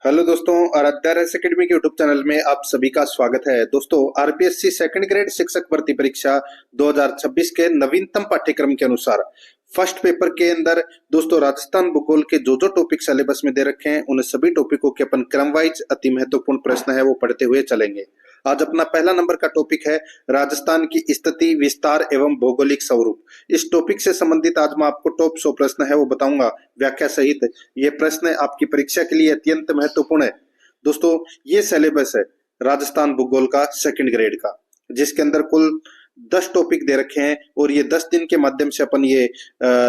Hello दोस्तों, Aaradhya race academy के YouTube channel में आप सभी का स्वागत है। दोस्तों, आरपीएससी सेकंड ग्रेड शिक्षक भर्ती परीक्षा 2026 के नवीनतम पाठ्यक्रम के अनुसार फर्स्ट पेपर के अंदर दोस्तों राजस्थान भूगोल के जो जो टॉपिक सिलेबस में दे रखे हैं उन सभी टॉपिकों के अपन क्रम वाइज अति महत्वपूर्ण प्रश्न है वो पढ़ते हुए चलेंगे। आज अपना पहला नंबर का टॉपिक है राजस्थान की स्थिति, विस्तार एवं भौगोलिक स्वरूप। इस टॉपिक से संबंधित आज मैं आपको टॉप 100 प्रश्न है वो बताऊंगा व्याख्या सहित। ये प्रश्न आपकी परीक्षा के लिए अत्यंत महत्वपूर्ण है। दोस्तों, ये सिलेबस है राजस्थान भूगोल का सेकंड ग्रेड का, जिसके अंदर कुल 10 टॉपिक दे रखे हैं और ये 10 दिन के माध्यम से अपन ये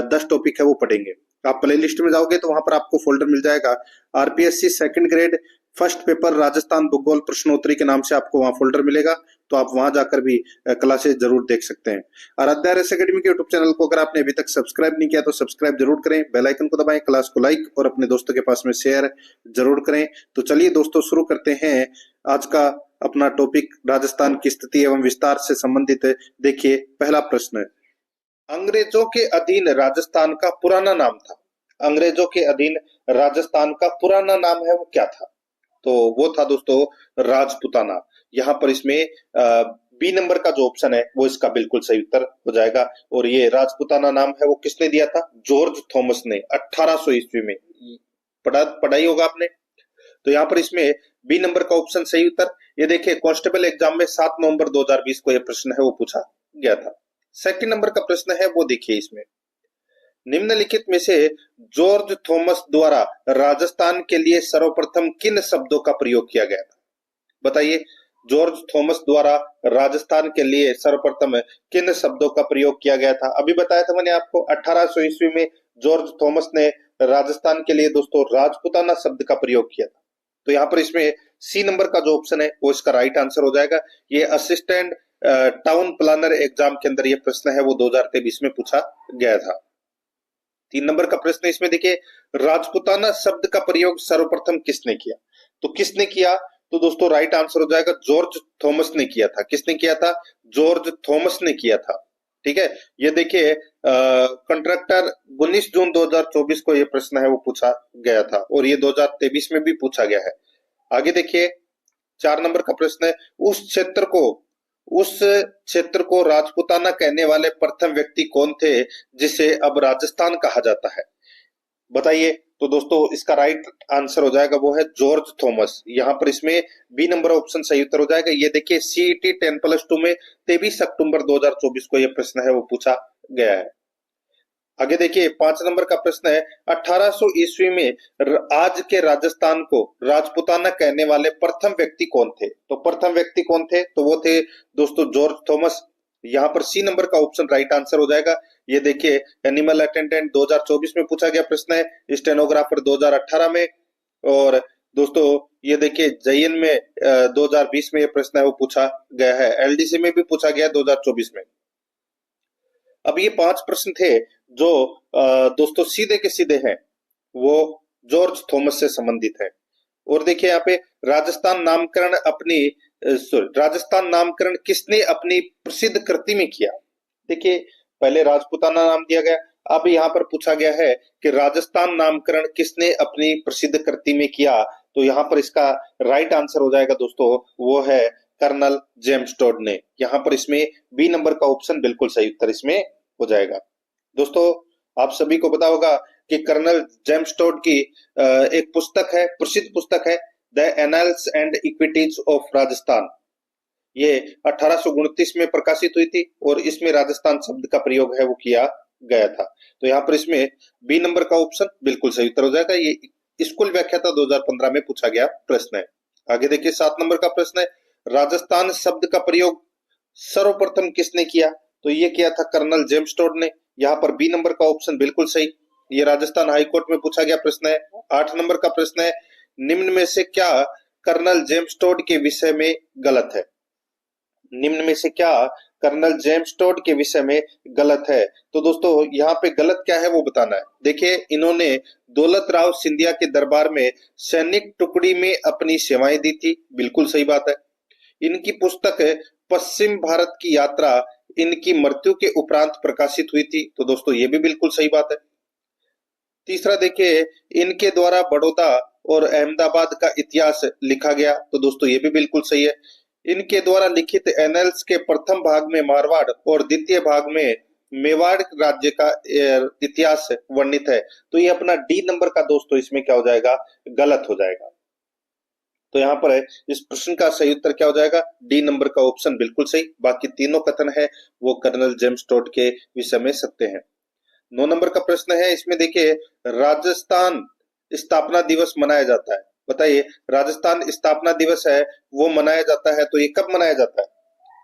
10 टॉपिक है वो पढ़ेंगे। आप प्ले लिस्ट में जाओगे तो वहां पर आपको फोल्डर मिल जाएगा RPSC second grade first paper Rajasthan भूगोल प्रश्नोत्तरी के नाम से आपको वहां फोल्डर मिलेगा, तो आप वहां जाकर भी क्लासेस जरूर देख सकते हैं। आराध्या रेस एकेडमी के यूट्यूब चैनल को अगर आपने अभी तक सब्सक्राइब नहीं किया तो सब्सक्राइब जरूर करें, बेल आइकन को दबाएं, क्लास को लाइक और अपने दोस्तों के पास में शेयर जरूर करें। तो चलिए दोस्तों, शुरू करते हैं आज का अपना टॉपिक राजस्थान की स्थिति एवं विस्तार से संबंधित। देखिए, पहला प्रश्न, अंग्रेजों के अधीन राजस्थान का पुराना नाम था। अंग्रेजों के अधीन राजस्थान का पुराना नाम है वो क्या था? तो वो था दोस्तों राजपुताना। यहाँ पर इसमें बी नंबर का जो ऑप्शन है वो इसका बिल्कुल सही उत्तर हो जाएगा। और ये राजपुताना नाम है वो किसने दिया था? जॉर्ज थॉमस ने 1800 ईस्वी में। पढ़ाई होगा आपने। तो यहाँ पर इसमें बी नंबर का ऑप्शन सही उत्तर। ये देखिए, कांस्टेबल एग्जाम में 7 नवंबर 2020 को यह प्रश्न है वो पूछा गया था। सेकंड नंबर का प्रश्न है वो देखिए, इसमें निम्नलिखित में से जॉर्ज थॉमस द्वारा राजस्थान के लिए सर्वप्रथम किन शब्दों का प्रयोग किया गया था? बताइए, जॉर्ज थॉमस द्वारा राजस्थान के लिए सर्वप्रथम किन शब्दों का प्रयोग किया गया था? अभी बताया था मैंने आपको, 1800 ईस्वी में जॉर्ज थॉमस ने राजस्थान के लिए दोस्तों राजपुताना शब्द का प्रयोग किया था। तो यहाँ पर इसमें सी नंबर का जो ऑप्शन है वो इसका राइट आंसर हो जाएगा। ये असिस्टेंट टाउन प्लानर एग्जाम के अंदर ये प्रश्न है वो 2023 में पूछा गया था। 3 नंबर का प्रश्न इसमें देखिए, राजपुताना शब्द का प्रयोग सर्वप्रथम किसने किया? तो किसने किया? तो दोस्तों राइट आंसर हो जाएगा जॉर्ज थॉमस ने किया था। किसने किया था? जॉर्ज थॉमस ने किया था। ठीक है, ये देखिए कॉन्ट्रैक्टर 19 जून 2024 को ये प्रश्न है वो पूछा गया था और ये 2023 में भी पूछा गया है। आगे देखिए, 4 नंबर का प्रश्न है, उस क्षेत्र को राजपुताना कहने वाले प्रथम व्यक्ति कौन थे जिसे अब राजस्थान कहा जाता है? बताइए। तो दोस्तों इसका राइट आंसर हो जाएगा वो है जॉर्ज थॉमस। यहाँ पर इसमें बी नंबर ऑप्शन सही उत्तर हो जाएगा। ये देखिए, सीईटी 10+2 में 23 अक्टूबर 2024 को यह प्रश्न है वो पूछा गया है। आगे देखिए, 5 नंबर का प्रश्न है, 1800 ईस्वी में आज के राजस्थान को राजपुताना कहने वाले प्रथम व्यक्ति कौन थे? तो प्रथम व्यक्ति कौन थे? तो वो थे दोस्तों जॉर्ज थॉमस। यहाँ पर सी नंबर का ऑप्शन राइट आंसर हो जाएगा। ये देखिए, एनिमल अटेंडेंट 2024 में पूछा गया प्रश्न है, स्टेनोग्राफर 2018 में, और दोस्तों ये देखिए जयन में 2020 में ये प्रश्न है वो पूछा गया है। एलडीसी में भी पूछा गया 2024 में। अब ये 5 प्रश्न थे जो दोस्तों सीधे के सीधे हैं, वो जॉर्ज थॉमस से संबंधित है। और देखिए यहाँ पे राजस्थान नामकरण किसने अपनी प्रसिद्ध कृति में किया? देखिए, पहले राजपुताना नाम दिया गया, अब यहाँ पर पूछा गया है कि राजस्थान नामकरण किसने अपनी प्रसिद्ध कृति में किया? तो यहाँ पर इसका राइट आंसर हो जाएगा दोस्तों वो है कर्नल जेम्स टोड ने। यहाँ पर इसमें बी नंबर का ऑप्शन बिल्कुल सही उत्तर इसमें हो जाएगा। दोस्तों, आप सभी को पता होगा कि कर्नल जेम्स टोड की एक पुस्तक है, प्रसिद्ध पुस्तक है, the annals and equities of Rajasthan. ये 1829 में प्रकाशित हुई थी और इसमें राजस्थान शब्द का प्रयोग है वो किया गया था। तो यहाँ पर इसमें बी नंबर का ऑप्शन बिल्कुल सही उत्तर हो जाएगा। ये स्कूल व्याख्याता 2015 में पूछा गया प्रश्न है। आगे देखिए, 7 नंबर का प्रश्न है, राजस्थान शब्द का प्रयोग सर्वप्रथम किसने किया? तो ये किया था कर्नल जेम्स टोड ने। यहाँ पर बी नंबर का ऑप्शन बिल्कुल सही। ये राजस्थान हाईकोर्ट में पूछा गया प्रश्न है। 8 नंबर का प्रश्न है, निम्न में से क्या कर्नल जेम्स टोड के विषय में गलत है? निम्न में से क्या कर्नल जेम्स टोड के विषय में गलत है? तो दोस्तों यहाँ पे गलत क्या है वो बताना है। देखिए, इन्होंने दौलत राव सिंधिया के दरबार में सैनिक टुकड़ी में अपनी सेवाएं दी थी, बिल्कुल सही बात है। इनकी पुस्तक पश्चिम भारत की यात्रा इनकी मृत्यु के उपरांत प्रकाशित हुई थी, तो दोस्तों ये भी बिल्कुल सही बात है। तीसरा देखिए, इनके द्वारा बड़ौदा और अहमदाबाद का इतिहास लिखा गया, तो दोस्तों ये भी बिल्कुल सही है। इनके द्वारा लिखित एनेल्स के प्रथम भाग में मारवाड़ और द्वितीय भाग में मेवाड़ राज्य का इतिहास वर्णित है, तो ये अपना डी नंबर का दोस्तों इसमें क्या हो जाएगा, गलत हो जाएगा। तो यहाँ पर है इस प्रश्न का सही उत्तर क्या हो जाएगा, डी नंबर का ऑप्शन बिल्कुल सही। बाकी तीनों कथन है वो कर्नल जेम्स टोड के विषय में सत्य है। 9 नंबर का प्रश्न है, इसमें देखिए राजस्थान स्थापना दिवस मनाया जाता है। बताइए राजस्थान स्थापना दिवस है वो मनाया जाता है, तो ये कब मनाया जाता है,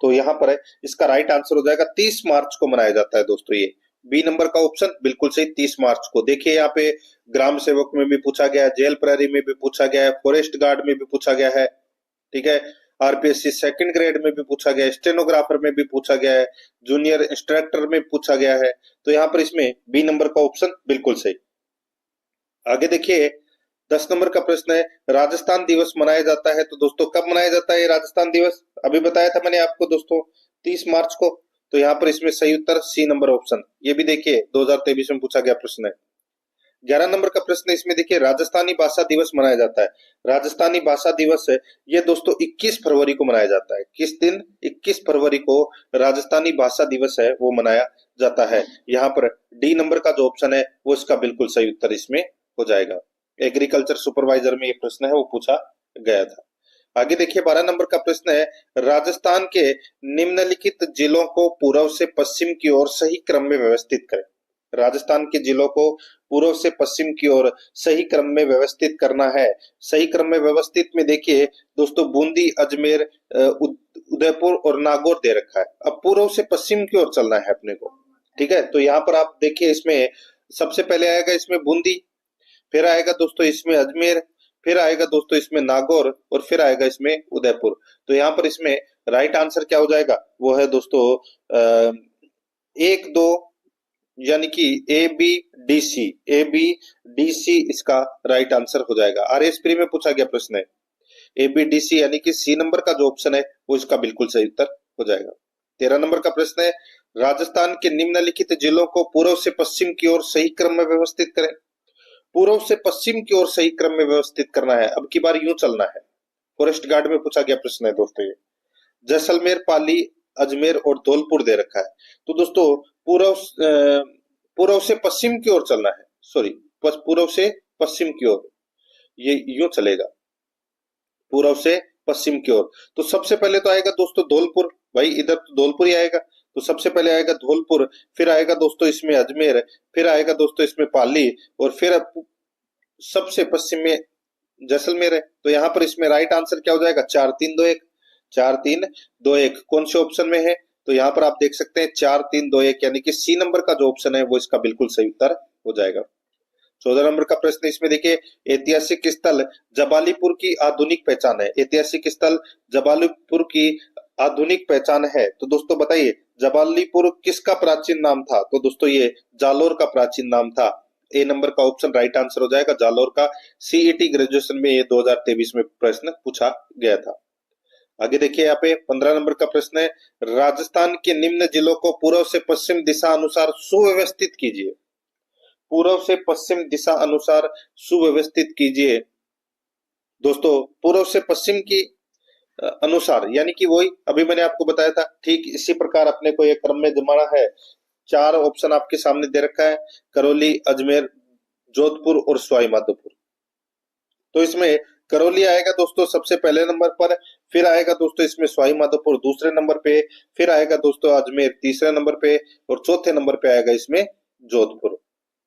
तो यहाँ पर है इसका राइट आंसर हो जाएगा 30 मार्च को मनाया जाता है दोस्तों। ये बी नंबर का ऑप्शन बिल्कुल सही, 30 मार्च को। देखिए यहाँ पे ग्राम सेवक में भी पूछा गया है, जेल प्रहरी में भी पूछा गया है, फॉरेस्ट गार्ड में भी पूछा गया है, ठीक है, आरपीएससी सेकंड ग्रेड में भी पूछा गया है, स्टेनोग्राफर में भी पूछा गया है, जूनियर इंस्ट्रक्टर में पूछा गया है, तो यहाँ पर इसमें बी नंबर का ऑप्शन बिल्कुल सही। आगे देखिए 10 नंबर का प्रश्न है, राजस्थान दिवस मनाया जाता है, तो दोस्तों कब मनाया जाता है राजस्थान दिवस, अभी बताया था मैंने आपको दोस्तों 30 मार्च को, तो यहाँ पर इसमें सही उत्तर सी नंबर ऑप्शन। ये भी देखिए 2023 में पूछा गया प्रश्न है। 11 नंबर का प्रश्न है, इसमें देखिए राजस्थानी भाषा दिवस मनाया जाता है। राजस्थानी भाषा दिवस है ये दोस्तों 21 फरवरी को मनाया जाता है। किस दिन, 21 फरवरी को राजस्थानी भाषा दिवस है वो मनाया जाता है। यहाँ पर डी नंबर का जो ऑप्शन है वो इसका बिल्कुल सही उत्तर इसमें हो जाएगा। एग्रीकल्चर सुपरवाइजर में ये प्रश्न है वो पूछा गया था। आगे देखिए 12 नंबर का प्रश्न है, राजस्थान के निम्नलिखित जिलों को पूर्व से पश्चिम की ओर सही क्रम में व्यवस्थित करें। राजस्थान के जिलों को पूर्व से पश्चिम की ओर सही क्रम में व्यवस्थित करना है। सही क्रम में व्यवस्थित में देखिए दोस्तों बूंदी, अजमेर, उदयपुर और नागौर दे रखा है। अब पूर्व से पश्चिम की ओर चलना है अपने को, ठीक है, तो यहाँ पर आप देखिए इसमें सबसे पहले आएगा इसमें बूंदी, फिर आएगा दोस्तों इसमें अजमेर, फिर आएगा दोस्तों इसमें नागौर और फिर आएगा इसमें उदयपुर। तो यहाँ पर इसमें राइट आंसर क्या हो जाएगा, वो है दोस्तों 1, 2 यानी कि ए बी डी सी इसका राइट आंसर हो जाएगा। आरएस प्री में पूछा गया प्रश्न है, ए बी डी सी यानी कि सी नंबर का जो ऑप्शन है वो इसका बिल्कुल सही उत्तर हो जाएगा। 13 नंबर का प्रश्न है, राजस्थान के निम्नलिखित जिलों को पूर्व से पश्चिम की ओर सही क्रम में व्यवस्थित करें। पूर्व से पश्चिम की ओर सही क्रम में व्यवस्थित करना है, अब की बार यूं चलना है। फॉरेस्ट गार्ड में पूछा गया प्रश्न है दोस्तों ये। जैसलमेर, पाली, अजमेर और धौलपुर दे रखा है, तो दोस्तों पूर्व से पश्चिम की ओर चलना है, सॉरी पूर्व से पश्चिम की ओर, ये यूं चलेगा पूर्व से पश्चिम की ओर। तो सबसे पहले तो आएगा दोस्तों धौलपुर, भाई इधर तो धौलपुर ही आएगा, तो सबसे पहले आएगा धौलपुर, फिर आएगा दोस्तों इसमें अजमेर, फिर आएगा दोस्तों इसमें पाली और फिर सबसे पश्चिम में जैसलमेर है। तो यहाँ पर इसमें राइट आंसर क्या हो जाएगा, 4, 3, 2, 1, 4, 3, 2, 1 कौन से ऑप्शन में है, तो यहाँ पर आप देख सकते हैं 4, 3, 2, 1 यानी कि सी नंबर का जो ऑप्शन है वो इसका बिल्कुल सही उत्तर हो जाएगा। 14 नंबर का प्रश्न इसमें देखिए, ऐतिहासिक स्थल जबालीपुर की आधुनिक पहचान है। ऐतिहासिक स्थल जबालीपुर की आधुनिक पहचान है, तो दोस्तों बताइए जबालीपुर किसका प्राचीन नाम था, तो दोस्तों ये जालोर का प्राचीन नाम था। ए नंबर का ऑप्शन राइट आंसर हो जाएगा जालोर का। सीईटी ग्रेजुएशन में ये 2023 में प्रश्न पूछा गया था। आगे देखिए यहाँ पे 15 नंबर का प्रश्न है, राजस्थान के निम्न जिलों को पूर्व से पश्चिम दिशा अनुसार सुव्यवस्थित कीजिए। पूर्व से पश्चिम दिशा अनुसार सुव्यवस्थित कीजिए। दोस्तों पूर्व से पश्चिम की अनुसार यानी कि वही अभी मैंने आपको बताया था, ठीक इसी प्रकार अपने को एक क्रम में जमाना है। 4 ऑप्शन आपके सामने दे रखा है, करौली, अजमेर, जोधपुर और सवाई माधोपुर। तो इसमें करौली आएगा दोस्तों सबसे पहले नंबर पर, फिर आएगा दोस्तों इसमें सवाई माधोपुर दूसरे नंबर पे, फिर आएगा दोस्तों अजमेर तीसरे नंबर पे और चौथे नंबर पे आएगा इसमें जोधपुर।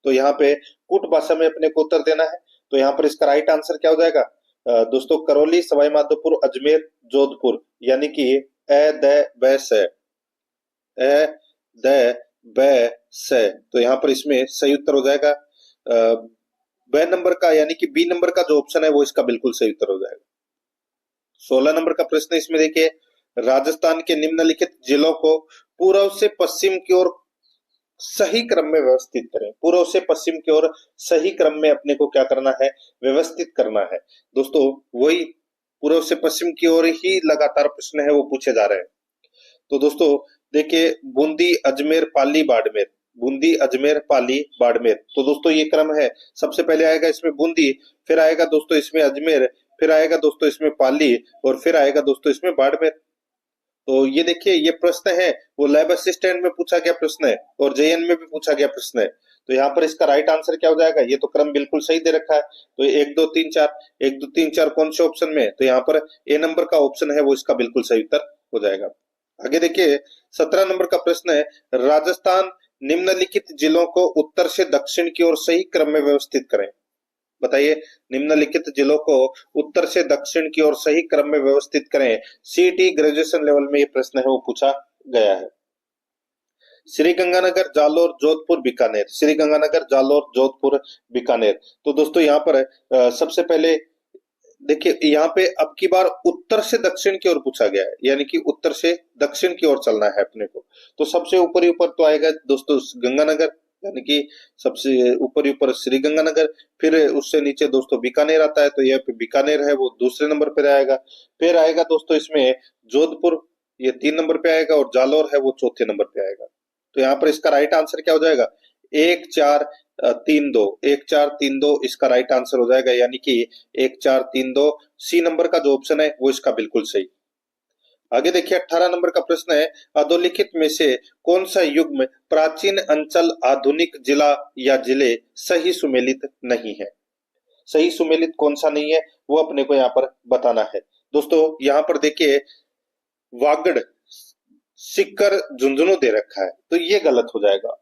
तो यहाँ पे कुट भाषा में अपने को उत्तर देना है, तो यहाँ पर इसका राइट आंसर क्या हो जाएगा दोस्तों, करौली, सवाई माधोपुर, अजमेर, जोधपुर यानी कि ए द ब से, ए द ब से। तो यहाँ पर इसमें सही उत्तर हो जाएगा ब नंबर का यानी कि बी नंबर का जो ऑप्शन है वो इसका बिल्कुल सही उत्तर हो जाएगा। 16 नंबर का प्रश्न इसमें देखिए, राजस्थान के निम्नलिखित जिलों को पूर्व से पश्चिम की ओर सही क्रम में व्यवस्थित करें। पूर्व से पश्चिम की ओर सही क्रम में अपने को क्या करना है, व्यवस्थित करना है। दोस्तों वही पूर्व से पश्चिम की ओर ही लगातार प्रश्न है वो पूछे जा रहे हैं। तो दोस्तों देखिए बूंदी, अजमेर, पाली, बाड़मेर बूंदी, अजमेर, पाली, बाड़मेर। तो दोस्तों ये क्रम है, सबसे पहले आएगा इसमें बूंदी, फिर आएगा दोस्तों इसमें अजमेर, फिर आएगा दोस्तों इसमें पाली, और फिर आएगा दोस्तों इसमें बाड़मेर। तो ये देखिए, ये प्रश्न है वो लैब असिस्टेंट में पूछा गया प्रश्न है और जेएन में भी पूछा गया प्रश्न है। तो यहाँ पर इसका राइट आंसर क्या हो जाएगा? ये तो क्रम बिल्कुल सही दे रखा है। तो 1 2 3 4, 1 2 3 4 कौन से ऑप्शन में है? तो यहाँ पर ए नंबर का ऑप्शन है वो इसका बिल्कुल सही उत्तर हो जाएगा। आगे देखिए, 17 नंबर का प्रश्न है, राजस्थान निम्नलिखित जिलों को उत्तर से दक्षिण की ओर सही क्रम में व्यवस्थित करें। बताइए, निम्नलिखित जिलों को उत्तर से दक्षिण की ओर सही क्रम में व्यवस्थित करें। सीईटी ग्रेजुएशन लेवल में ये प्रश्न है वो पूछा गया है। श्री गंगानगर, जालोर, जोधपुर, बीकानेर। श्री गंगानगर, जालोर, जोधपुर, बीकानेर। तो दोस्तों यहाँ पर सबसे पहले देखिए, यहाँ पे अब की बार उत्तर से दक्षिण की ओर पूछा गया है, यानी कि उत्तर से दक्षिण की ओर चलना है अपने को। तो सबसे ऊपर ही ऊपर तो आएगा दोस्तों गंगानगर, यानी कि सबसे ऊपर ही ऊपर श्री गंगानगर, फिर उससे नीचे दोस्तों बीकानेर आता है, तो यह पे बीकानेर है वो दूसरे नंबर पर आएगा। फिर आएगा दोस्तों इसमें जोधपुर, ये 3 नंबर पे आएगा, और जालोर है वो चौथे नंबर पे आएगा। तो यहाँ पर इसका राइट आंसर क्या हो जाएगा? 1 4 3 2, 1 4 3 2 इसका राइट आंसर हो जाएगा, यानी कि 1 4 3 2 सी नंबर का जो ऑप्शन है वो इसका बिल्कुल सही। आगे देखिए, 18 नंबर का प्रश्न है, अधोलिखित में से कौन सा युग्म प्राचीन अंचल, आधुनिक जिला या जिले सही सुमेलित नहीं है? सही सुमेलित कौन सा नहीं है वो अपने को यहाँ पर बताना है। दोस्तों यहाँ पर देखिए, वागड़, सीकर, झुंझुनू दे रखा है, तो ये गलत हो जाएगा।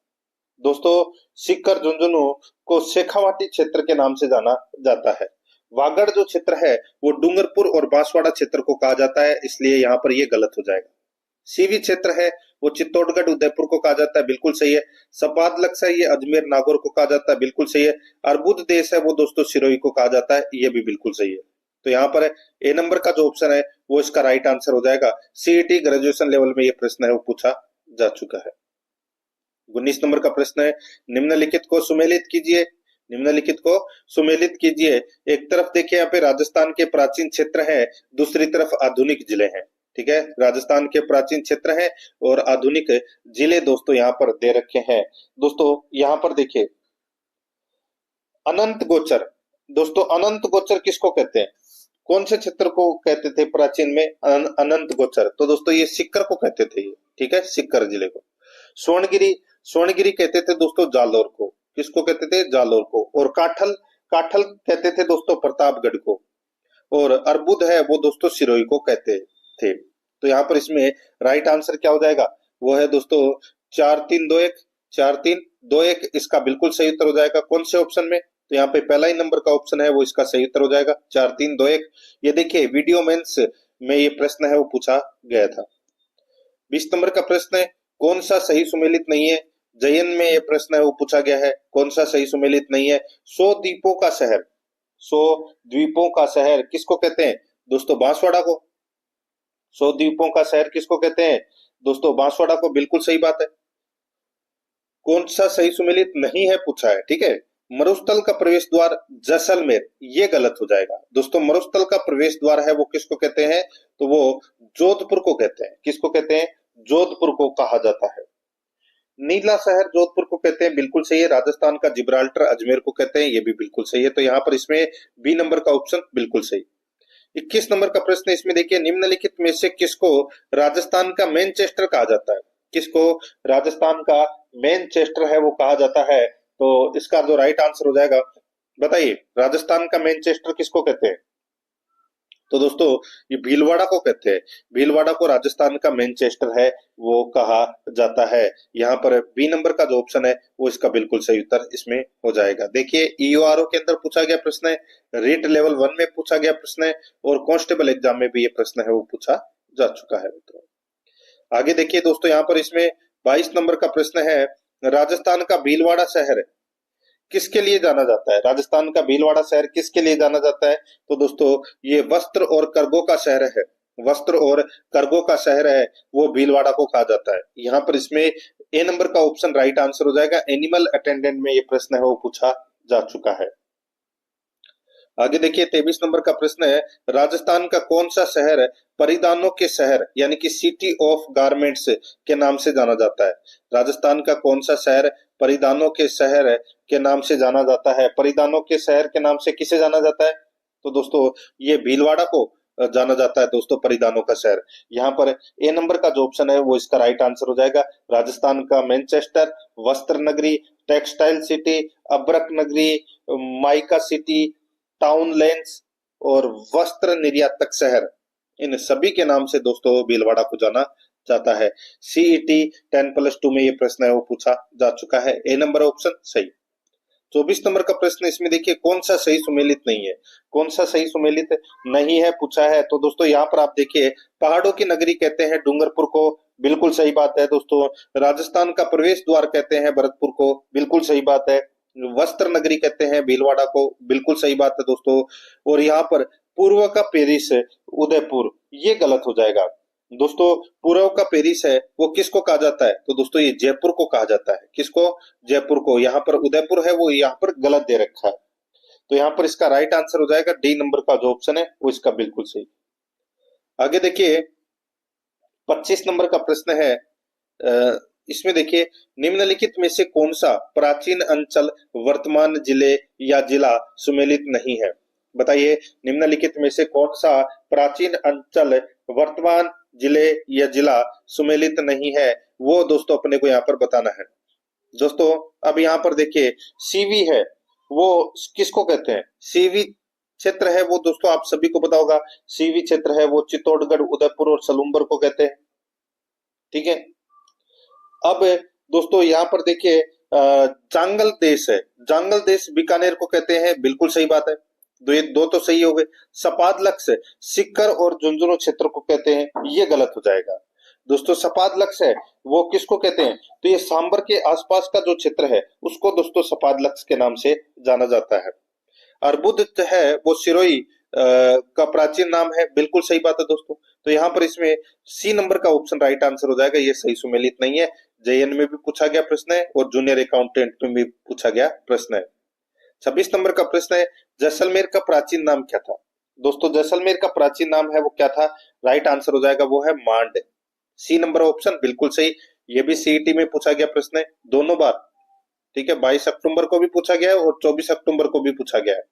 दोस्तों सीकर, झुंझुनू को शेखावाटी क्षेत्र के नाम से जाना जाता है। वागड़ जो क्षेत्र है वो डूंगरपुर और बांसवाड़ा क्षेत्र को कहा जाता है, इसलिए यहाँ पर ये गलत हो जाएगा। सीवी क्षेत्र है वो चित्तौड़गढ़, उदयपुर को कहा जाता है, बिल्कुल सही है। सपाद लक्सा ये अजमेर, नागौर को कहा जाता है, बिल्कुल सही है। अर्बुद देश है वो दोस्तों सिरोही को कहा जाता है, ये भी बिल्कुल सही है। तो यहाँ पर ए नंबर का जो ऑप्शन है वो इसका राइट आंसर हो जाएगा। सीईटी ग्रेजुएशन लेवल में ये प्रश्न है वो पूछा जा चुका है। 19 नंबर का प्रश्न है, निम्नलिखित को सुमेलित कीजिए। निम्नलिखित को सुमेलित कीजिए। एक तरफ देखिए यहाँ पे राजस्थान के प्राचीन क्षेत्र है, दूसरी तरफ आधुनिक जिले हैं। ठीक है, राजस्थान के प्राचीन क्षेत्र है और आधुनिक जिले दोस्तों यहाँ पर दे रखे हैं। दोस्तों यहाँ पर देखिए, अनंत गोचर। दोस्तों अनंत गोचर किसको कहते हैं? कौन से क्षेत्र को कहते थे प्राचीन में अनंत गोचर? तो दोस्तों ये सिक्कर को कहते थे, ठीक है, सिक्कर जिले को। स्वर्णगिरी, स्वर्णगिरी कहते थे दोस्तों जालोर को। किसको कहते थे? जालोर को। और काठल, काठल कहते थे दोस्तों प्रतापगढ़ को। और अर्बुद है वो दोस्तों सिरोही को कहते थे। तो यहाँ पर इसमें राइट आंसर क्या हो जाएगा? वो है दोस्तों 4 3 2 1, 4 3 2 1 इसका बिल्कुल सही उत्तर हो जाएगा। कौन से ऑप्शन में? तो यहाँ पे पहला ही नंबर का ऑप्शन है वो इसका सही उत्तर हो जाएगा, 4 3 2 1। ये देखिए वीडियो मेंस में ये प्रश्न है वो पूछा गया था। 20 नंबर का प्रश्न है, कौन सा सही सुमेलित नहीं है? जयन में ये प्रश्न है वो पूछा गया है, कौन सा सही सुमेलित नहीं है? 100 द्वीपों का शहर, 100 द्वीपों का शहर किसको कहते हैं? दोस्तों बांसवाड़ा को। 100 द्वीपों का शहर किसको कहते हैं? दोस्तों बांसवाड़ा को, बिल्कुल सही बात है। कौन सा सही सुमेलित नहीं है पूछा है, ठीक है। मरुस्थल का प्रवेश द्वार जैसलमेर, ये गलत हो जाएगा। दोस्तों मरुस्थल का प्रवेश द्वार है वो किसको कहते हैं? तो वो जोधपुर को कहते हैं। किसको कहते हैं? जोधपुर को कहा जाता है। नीला शहर जोधपुर को कहते हैं, बिल्कुल सही है। राजस्थान का जिब्राल्टर अजमेर को कहते हैं, ये भी बिल्कुल सही है। तो यहाँ पर इसमें बी नंबर का ऑप्शन बिल्कुल सही। 21 नंबर का प्रश्न इसमें देखिए, निम्नलिखित में से किसको राजस्थान का मैनचेस्टर कहा जाता है? किसको राजस्थान का मैनचेस्टर है वो कहा जाता है? तो इसका जो राइट आंसर हो जाएगा, बताइए राजस्थान का मैनचेस्टर किसको कहते हैं? तो दोस्तों ये भीलवाड़ा को कहते हैं। भीलवाड़ा को राजस्थान का मैनचेस्टर है वो कहा जाता है। यहाँ पर बी नंबर का जो ऑप्शन है वो इसका बिल्कुल सही उत्तर इसमें हो जाएगा। देखिए ईओआरओ के अंदर पूछा गया प्रश्न है, रीट लेवल 1 में पूछा गया प्रश्न है, और कांस्टेबल एग्जाम में भी ये प्रश्न है वो पूछा जा चुका है। आगे देखिए दोस्तों, यहाँ पर इसमें 22 नंबर का प्रश्न है, राजस्थान का भीलवाड़ा शहर किसके लिए जाना जाता है? राजस्थान का भीलवाड़ा शहर किसके लिए जाना जाता है? तो दोस्तों ये वस्त्र और करगो का शहर है। वस्त्र और करगो का शहर है वो भीलवाड़ा को कहा जाता है। यहाँ पर इसमें ए नंबर का ऑप्शन राइट आंसर हो जाएगा। एनिमल अटेंडेंट में ये प्रश्न है वो पूछा जा चुका है। आगे देखिए 23 नंबर का प्रश्न है, राजस्थान का कौन सा शहर परिधानों के शहर यानी कि सिटी ऑफ गारमेंट्स के नाम से जाना जाता है? राजस्थान का कौन सा शहर परिधानों के शहर के नाम से जाना जाता है? परिधानों के शहर के नाम से किसे जाना जाता है? तो दोस्तों ये भीलवाड़ा को जाना जाता है दोस्तों, परिधानों का शहर। यहाँ पर ए नंबर का जो ऑप्शन है वो इसका राइट आंसर हो जाएगा। राजस्थान का मैनचेस्टर, वस्त्र नगरी, टेक्सटाइल सिटी, अब्रक नगरी, माइका सिटी, टाउन लेंस और वस्त्र निर्यातक शहर, इन सभी के नाम से दोस्तों भीलवाड़ा को जाना जाता है। सीईटी 10+2 में ये प्रश्न है वो पूछा जा चुका है। ए नंबर ऑप्शन सही। 24 नंबर का प्रश्न इसमें देखिए, कौन सा सही सुमेलित नहीं है? कौन सा सही सुमेलित नहीं है पूछा है, तो दोस्तों यहाँ पर आप देखिए, पहाड़ों की नगरी कहते हैं डूंगरपुर को, बिल्कुल सही बात है दोस्तों। राजस्थान का प्रवेश द्वार कहते हैं भरतपुर को, बिल्कुल सही बात है। वस्त्र नगरी कहते हैं भीलवाड़ा को, बिल्कुल सही बात है दोस्तों। और यहाँ पर पूर्व का पेरिस उदयपुर, ये गलत हो जाएगा दोस्तों। पूर्व का पेरिस है वो किसको कहा जाता है? तो दोस्तों ये जयपुर को कहा जाता है। किसको? जयपुर को। यहाँ पर उदयपुर है वो यहाँ पर गलत दे रखा है, तो यहाँ पर इसका राइट आंसर हो जाएगा डी नंबर का जो ऑप्शन है वो इसका बिल्कुल सही। आगे देखिए 25 नंबर का प्रश्न है, इसमें देखिए, निम्नलिखित में से कौन सा प्राचीन अंचल वर्तमान जिले या जिला सुमेलित नहीं है? बताइए, निम्नलिखित में से कौन सा प्राचीन अंचल वर्तमान जिले या जिला सुमेलित नहीं है, वो दोस्तों अपने को यहाँ पर बताना है। दोस्तों अब यहाँ पर देखिए, सीवी है वो किसको कहते हैं? सीवी क्षेत्र है वो दोस्तों आप सभी को पता होगा, सीवी क्षेत्र है वो चित्तौड़गढ़, उदयपुर और सलूम्बर को कहते हैं। ठीक है, अब दोस्तों यहाँ पर देखिए, जांगल देश है, जांगल देश बीकानेर को कहते हैं, बिल्कुल सही बात है। ये दो तो सही हो गए। सपादलक्स सीकर और झुंझुनू क्षेत्र को कहते हैं, ये गलत हो जाएगा दोस्तों। सपादलक्स है वो किसको कहते हैं? तो ये सांबर के आसपास का जो क्षेत्र है उसको दोस्तों सपादलक्स के नाम से जाना जाता है। अर्बुद है वो सिरोही का प्राचीन नाम है, बिल्कुल सही बात है दोस्तों। तो यहाँ पर इसमें सी नंबर का ऑप्शन राइट आंसर हो जाएगा, ये सही सुमेलित नहीं है। जेएन में भी पूछा गया प्रश्न है और जूनियर अकाउंटेंट में भी पूछा गया प्रश्न है। 26 नंबर का प्रश्न है, जैसलमेर का प्राचीन नाम क्या था? दोस्तों जैसलमेर का प्राचीन नाम है वो क्या था? राइट आंसर हो जाएगा वो है मांड। सी नंबर ऑप्शन बिल्कुल सही। ये भी सीईटी में पूछा गया प्रश्न है दोनों बार। ठीक है, 22 अक्टूबर को भी पूछा गया है और 24 अक्टूबर को भी पूछा गया है।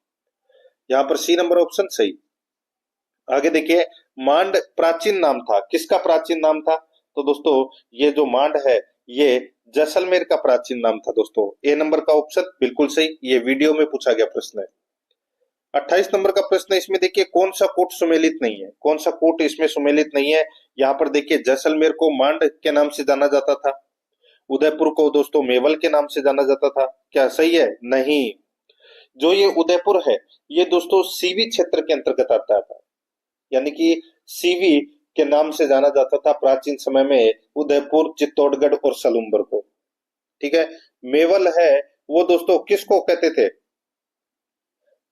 यहाँ पर सी नंबर ऑप्शन सही। आगे देखिए, मांड प्राचीन नाम था, किसका प्राचीन नाम था? तो दोस्तों ये जो मांड है ये जैसलमेर का प्राचीन नाम था दोस्तों। ए नंबर का ऑप्शन बिल्कुल सही, ये वीडियो में पूछा गया प्रश्न है। 28 नंबर का प्रश्न है, इसमें देखिए कौन सा कोट सुमेलित नहीं है? कौन सा कोट इसमें सुमेलित नहीं है? यहाँ पर देखिए, जैसलमेर को मांड के नाम से जाना जाता था, उदयपुर को दोस्तों मेवल के नाम से जाना जाता था, क्या सही है? नहीं, जो ये उदयपुर है ये दोस्तों सीवी क्षेत्र के अंतर्गत आता था, यानी कि सीवी के नाम से जाना जाता था प्राचीन समय में उदयपुर, चित्तौड़गढ़ और सलूम्बर को। ठीक है, मेवल है वो दोस्तों किसको कहते थे?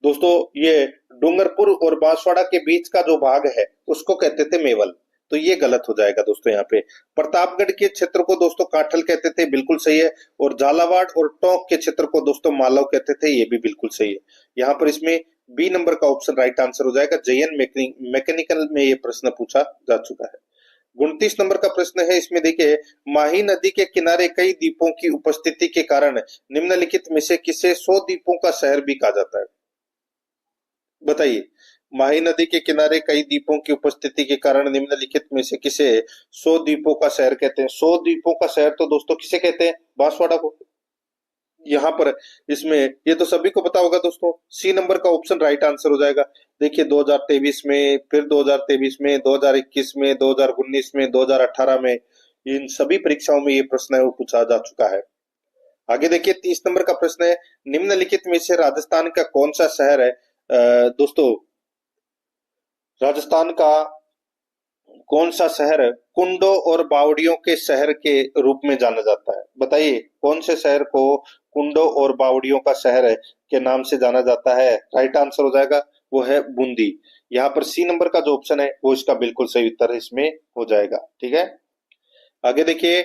दोस्तों ये डूंगरपुर और बांसवाड़ा के बीच का जो भाग है उसको कहते थे मेवल, तो ये गलत हो जाएगा दोस्तों। यहाँ पे प्रतापगढ़ के क्षेत्र को दोस्तों काठल कहते थे, बिल्कुल सही है। और झालावाड़ और टोंक के क्षेत्र को दोस्तों मालव कहते थे, ये भी बिल्कुल सही है। यहाँ पर इसमें बी नंबर का ऑप्शन राइट आंसर हो जाएगा। जेएन मैकेनिकल में ये प्रश्न पूछा जा चुका है। 29 नंबर का प्रश्न है, इसमें देखिए, माही नदी के किनारे कई द्वीपों की उपस्थिति के कारण निम्नलिखित में से किसे 100 द्वीपों का शहर भी कहा जाता है? बताइए, माही नदी के किनारे कई द्वीपों की उपस्थिति के कारण निम्नलिखित में से किसे 100 द्वीपों का शहर कहते हैं? 100 द्वीपों का शहर तो दोस्तों किसे कहते हैं? बांसवाड़ा को। यहाँ पर इसमें ये तो सभी को पता होगा दोस्तों, सी नंबर का ऑप्शन राइट आंसर हो जाएगा। देखिए 2023 में, फिर 2023 में, 2021 में, 2019 में, 2018 में, इन सभी परीक्षाओं में ये प्रश्न है वो पूछा जा चुका है। आगे देखिए 30 नंबर का प्रश्न है, निम्नलिखित में से राजस्थान का कौन सा शहर है दोस्तों, राजस्थान का कौन सा शहर कुंडों और बावड़ियों के शहर के रूप में जाना जाता है? बताइए, कौन से शहर को कुंडों और बावड़ियों का शहर के नाम से जाना जाता है? राइट आंसर हो जाएगा वो है बूंदी। यहाँ पर सी नंबर का जो ऑप्शन है वो इसका बिल्कुल सही उत्तर इसमें हो जाएगा। ठीक है, आगे देखिए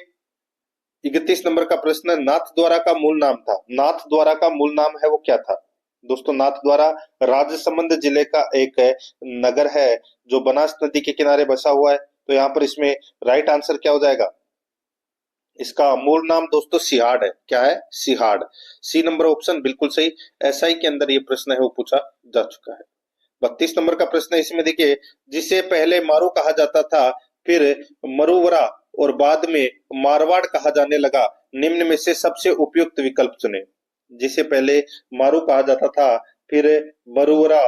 31 नंबर का प्रश्न, नाथ द्वारा का मूल नाम था, नाथ द्वारा का मूल नाम है वो क्या था? दोस्तों नाथद्वारा राजसमंद जिले का एक नगर है जो बनास नदी के किनारे बसा हुआ है। तो यहाँ पर इसमें राइट आंसर क्या हो जाएगा? इसका मूल नाम दोस्तों सिहाड़ है। क्या है? सिहाड़। सी नंबर ऑप्शन बिल्कुल सही। एसआई के अंदर ये प्रश्न है वो पूछा जा चुका है। 32 नंबर का प्रश्न है, इसमें देखिए, जिसे पहले मारू कहा जाता था, फिर मरुवरा और बाद में मारवाड़ कहा जाने लगा, निम्न में से सबसे उपयुक्त विकल्प चुने। जिसे पहले मारू कहा जाता था, फिर मरुवरा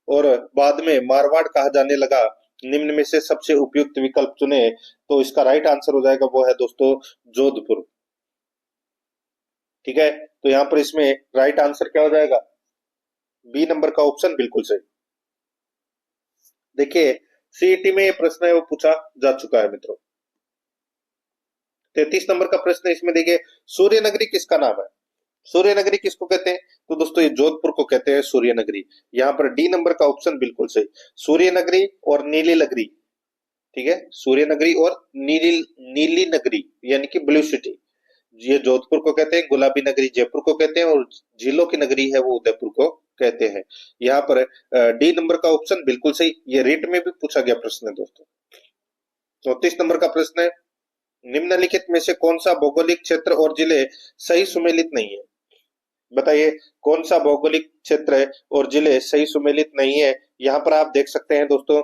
और बाद में मारवाड़ कहा जाने लगा, निम्न में से सबसे उपयुक्त विकल्प चुने। तो इसका राइट आंसर हो जाएगा वो है दोस्तों जोधपुर। ठीक है, तो यहाँ पर इसमें राइट आंसर क्या हो जाएगा? बी नंबर का ऑप्शन बिल्कुल सही। देखिए सीईटी में ये प्रश्न है वो पूछा जा चुका है मित्रों। 33 नंबर का प्रश्न है, इसमें देखिए, सूर्य नगरी किसका नाम है? सूर्य नगरी किसको कहते हैं? तो दोस्तों ये जोधपुर को कहते हैं सूर्य नगरी। यहाँ पर डी नंबर का ऑप्शन बिल्कुल सही। सूर्य नगरी और नीली नगरी। ठीक है, सूर्य नगरी और नीली नीली नगरी यानी कि ब्लू सिटी, ये जोधपुर को कहते हैं। गुलाबी नगरी जयपुर को कहते हैं और झीलों की नगरी है वो उदयपुर को कहते हैं। यहाँ पर डी नंबर का ऑप्शन बिल्कुल सही। ये रीट में भी पूछा गया प्रश्न है दोस्तों। 34 नंबर का प्रश्न है, निम्नलिखित में से कौन सा भौगोलिक क्षेत्र और जिले सही सुमेलित नहीं है? बताइए कौन सा भौगोलिक क्षेत्र और जिले सही सुमेलित नहीं है? यहाँ पर आप देख सकते हैं दोस्तों,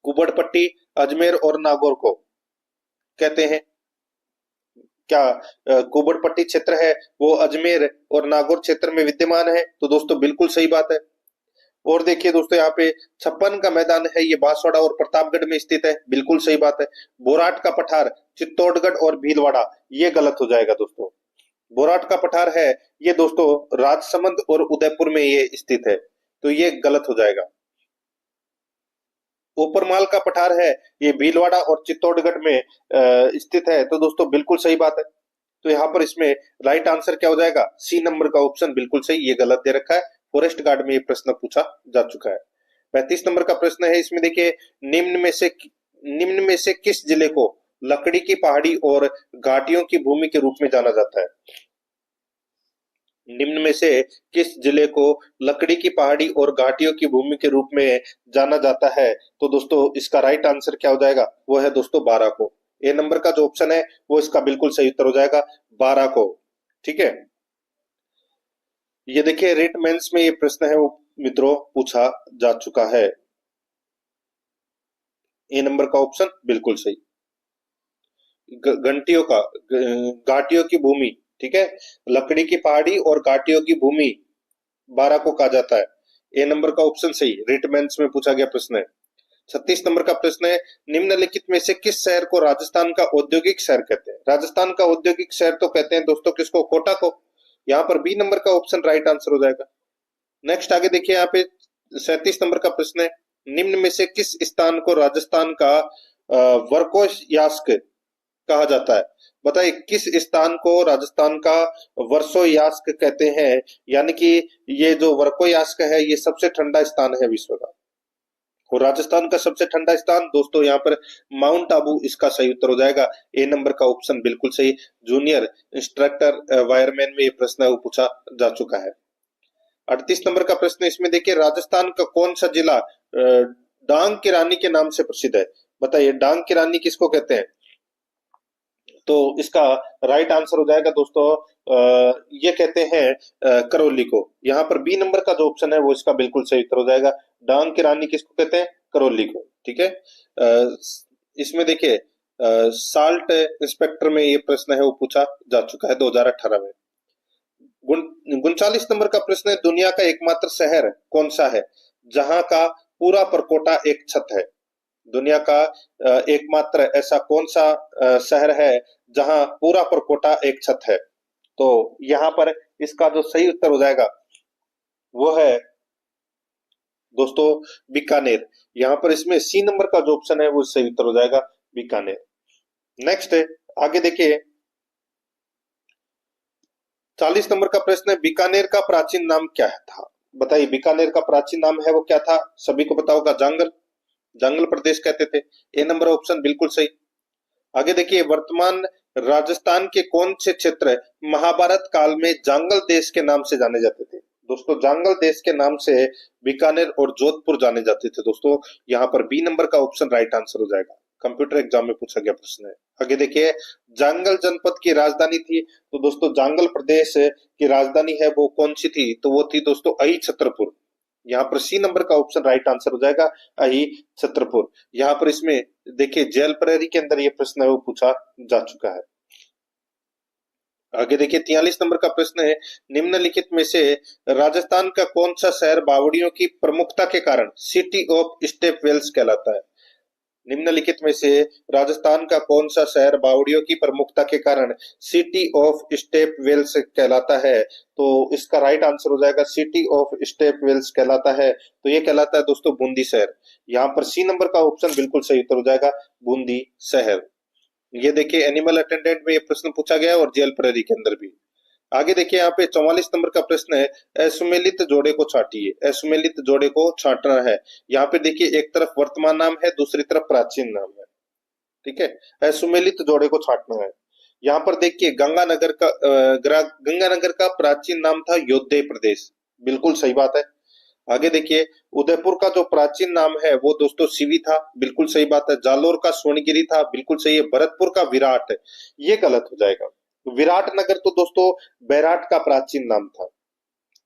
कुबड़पट्टी, अजमेर और नागौर को कहते हैं। क्या कुबड़पट्टी क्षेत्र है वो अजमेर और नागौर क्षेत्र में विद्यमान है? तो दोस्तों बिल्कुल सही बात है। और देखिए दोस्तों, यहाँ पे छप्पन का मैदान है ये बांसवाड़ा और प्रतापगढ़ में स्थित है। बिल्कुल सही बात है। बोराट का पठार चित्तौड़गढ़ और भीलवाड़ा, ये गलत हो जाएगा दोस्तों। बोराट का पठार है ये दोस्तों राजसमंद और उदयपुर में ये स्थित है, तो ये गलत हो जाएगा। ऊपरमाल का पठार है ये भीलवाड़ा और चित्तौड़गढ़ में स्थित है, तो दोस्तों बिल्कुल सही बात है। तो यहाँ पर इसमें राइट आंसर क्या हो जाएगा? सी नंबर का ऑप्शन बिल्कुल सही, ये गलत दे रखा है। फॉरेस्ट गार्ड में ये प्रश्न पूछा जा चुका है। 35 नंबर का प्रश्न है, इसमें देखिए, निम्न में से किस जिले को लकड़ी की पहाड़ी और घाटियों की भूमि के रूप में जाना जाता है? निम्न में से किस जिले को लकड़ी की पहाड़ी और घाटियों की भूमि के रूप में जाना जाता है? तो दोस्तों इसका राइट आंसर क्या हो जाएगा? वो है दोस्तों बारा को। ए नंबर का जो ऑप्शन है वो इसका बिल्कुल सही उत्तर हो जाएगा, बारा को। ठीक है, ये देखिए रिट मेंस में ये प्रश्न है वो मित्रों पूछा जा चुका है। ए नंबर का ऑप्शन बिल्कुल सही। घंटियों का घाटियों की भूमि, ठीक है, लकड़ी की पहाड़ी और घाटियों की भूमि बारह को कहा जाता है। ए नंबर का ऑप्शन सही, रिट मेंस में पूछा गया प्रश्न है। 36 नंबर का प्रश्न है, निम्नलिखित में से किस शहर को राजस्थान का औद्योगिक शहर कहते हैं? राजस्थान का औद्योगिक शहर तो कहते हैं दोस्तों किसको? कोटा को। यहाँ पर बी नंबर का ऑप्शन राइट आंसर हो जाएगा। नेक्स्ट आगे देखिए, यहाँ पे 37 नंबर का प्रश्न है, निम्न में से किस स्थान को राजस्थान का वर्कोयास्क कहा जाता है? बताइए किस स्थान को राजस्थान का वर्सोयास्क कहते हैं? यानी कि ये जो वर्कोयास्क है ये सबसे ठंडा स्थान है विश्व का। और राजस्थान का सबसे ठंडा स्थान दोस्तों यहाँ पर माउंट आबू इसका सही उत्तर हो जाएगा। ए नंबर का ऑप्शन बिल्कुल सही। जूनियर इंस्ट्रक्टर वायरमैन में ये प्रश्न वो पूछा जा चुका है। 38 नंबर का प्रश्न, इसमें देखिए, राजस्थान का कौन सा जिला डांग की रानी के नाम से प्रसिद्ध है? बताइए डांग की रानी किसको कहते हैं? तो इसका राइट आंसर हो जाएगा दोस्तों, ये कहते हैं करौली को। यहाँ पर बी नंबर का जो ऑप्शन है वो इसका बिल्कुल सही उत्तर हो जाएगा। डांग की रानी किसको कहते हैं? करौली को। ठीक है, इसमें देखिए साल्ट इंस्पेक्टर में ये प्रश्न है वो पूछा जा चुका है 2018 में। 39 नंबर का प्रश्न है, दुनिया का एकमात्र शहर कौन सा है जहां का पूरा परकोटा एक छत है? दुनिया का एकमात्र ऐसा कौन सा शहर है जहां पूरा परकोटा एक छत है? तो यहाँ पर इसका जो सही उत्तर हो जाएगा वो है दोस्तों बीकानेर। यहाँ पर इसमें सी नंबर का जो ऑप्शन है वो सही उत्तर हो जाएगा बीकानेर। नेक्स्ट आगे देखिए, 40 नंबर का प्रश्न है, बीकानेर का प्राचीन नाम क्या था? बताइए बीकानेर का प्राचीन नाम है वो क्या था? सभी को पता होगा, जंगल प्रदेश कहते थे। ए नंबर ऑप्शन बिल्कुल सही। आगे देखिए, वर्तमान राजस्थान के कौन से क्षेत्र महाभारत काल में जांगल देश के नाम से जाने जाते थे? दोस्तों जांगल देश के नाम से बीकानेर और जोधपुर जाने जाते थे दोस्तों। यहाँ पर बी नंबर का ऑप्शन राइट आंसर हो जाएगा। कंप्यूटर एग्जाम में पूछा गया प्रश्न है। आगे देखिए, जांगल जनपद की राजधानी थी, तो दोस्तों जांगल प्रदेश की राजधानी है वो कौन सी थी? तो वो थी दोस्तों अहि छत्रपुर। यहाँ पर सी नंबर का ऑप्शन राइट आंसर हो जाएगा, अहि छत्रपुर। यहाँ पर इसमें देखिए जेल प्रहरी के अंदर ये प्रश्न है वो पूछा जा चुका है। आगे देखिए 43 नंबर का प्रश्न है, निम्नलिखित में से राजस्थान का कौन सा शहर बावड़ियों की प्रमुखता के कारण सिटी ऑफ स्टेप वेल्स कहलाता है? निम्नलिखित में से राजस्थान का कौन सा शहर बावड़ियों की प्रमुखता के कारण सिटी ऑफ स्टेप वेल्स कहलाता है? तो इसका राइट आंसर हो जाएगा सिटी ऑफ स्टेप वेल्स कहलाता है, तो ये कहलाता है दोस्तों बूंदी शहर। यहाँ पर सी नंबर का ऑप्शन बिल्कुल सही उत्तर हो जाएगा, बूंदी शहर। ये देखिए एनिमल अटेंडेंट में ये प्रश्न पूछा गया और जेल प्रहरी के अंदर भी। आगे देखिए यहाँ पे 44 नंबर का प्रश्न है, असुमेलित जोड़े को छांटिए। असुमेलित जोड़े को छांटना है। यहाँ पे देखिए एक तरफ वर्तमान नाम है, दूसरी तरफ प्राचीन नाम है। ठीक है, असुमेलित जोड़े को छांटना है। यहाँ पर देखिए गंगानगर का प्राचीन नाम था योद्धे प्रदेश, बिल्कुल सही बात है। आगे देखिए उदयपुर का जो प्राचीन नाम है वो दोस्तों सिवी था, बिल्कुल सही बात है। जालोर का स्वर्णगिरी था, बिल्कुल सही है। भरतपुर का विराट है, ये गलत हो जाएगा। विराट नगर तो दोस्तों बैराट का प्राचीन नाम था।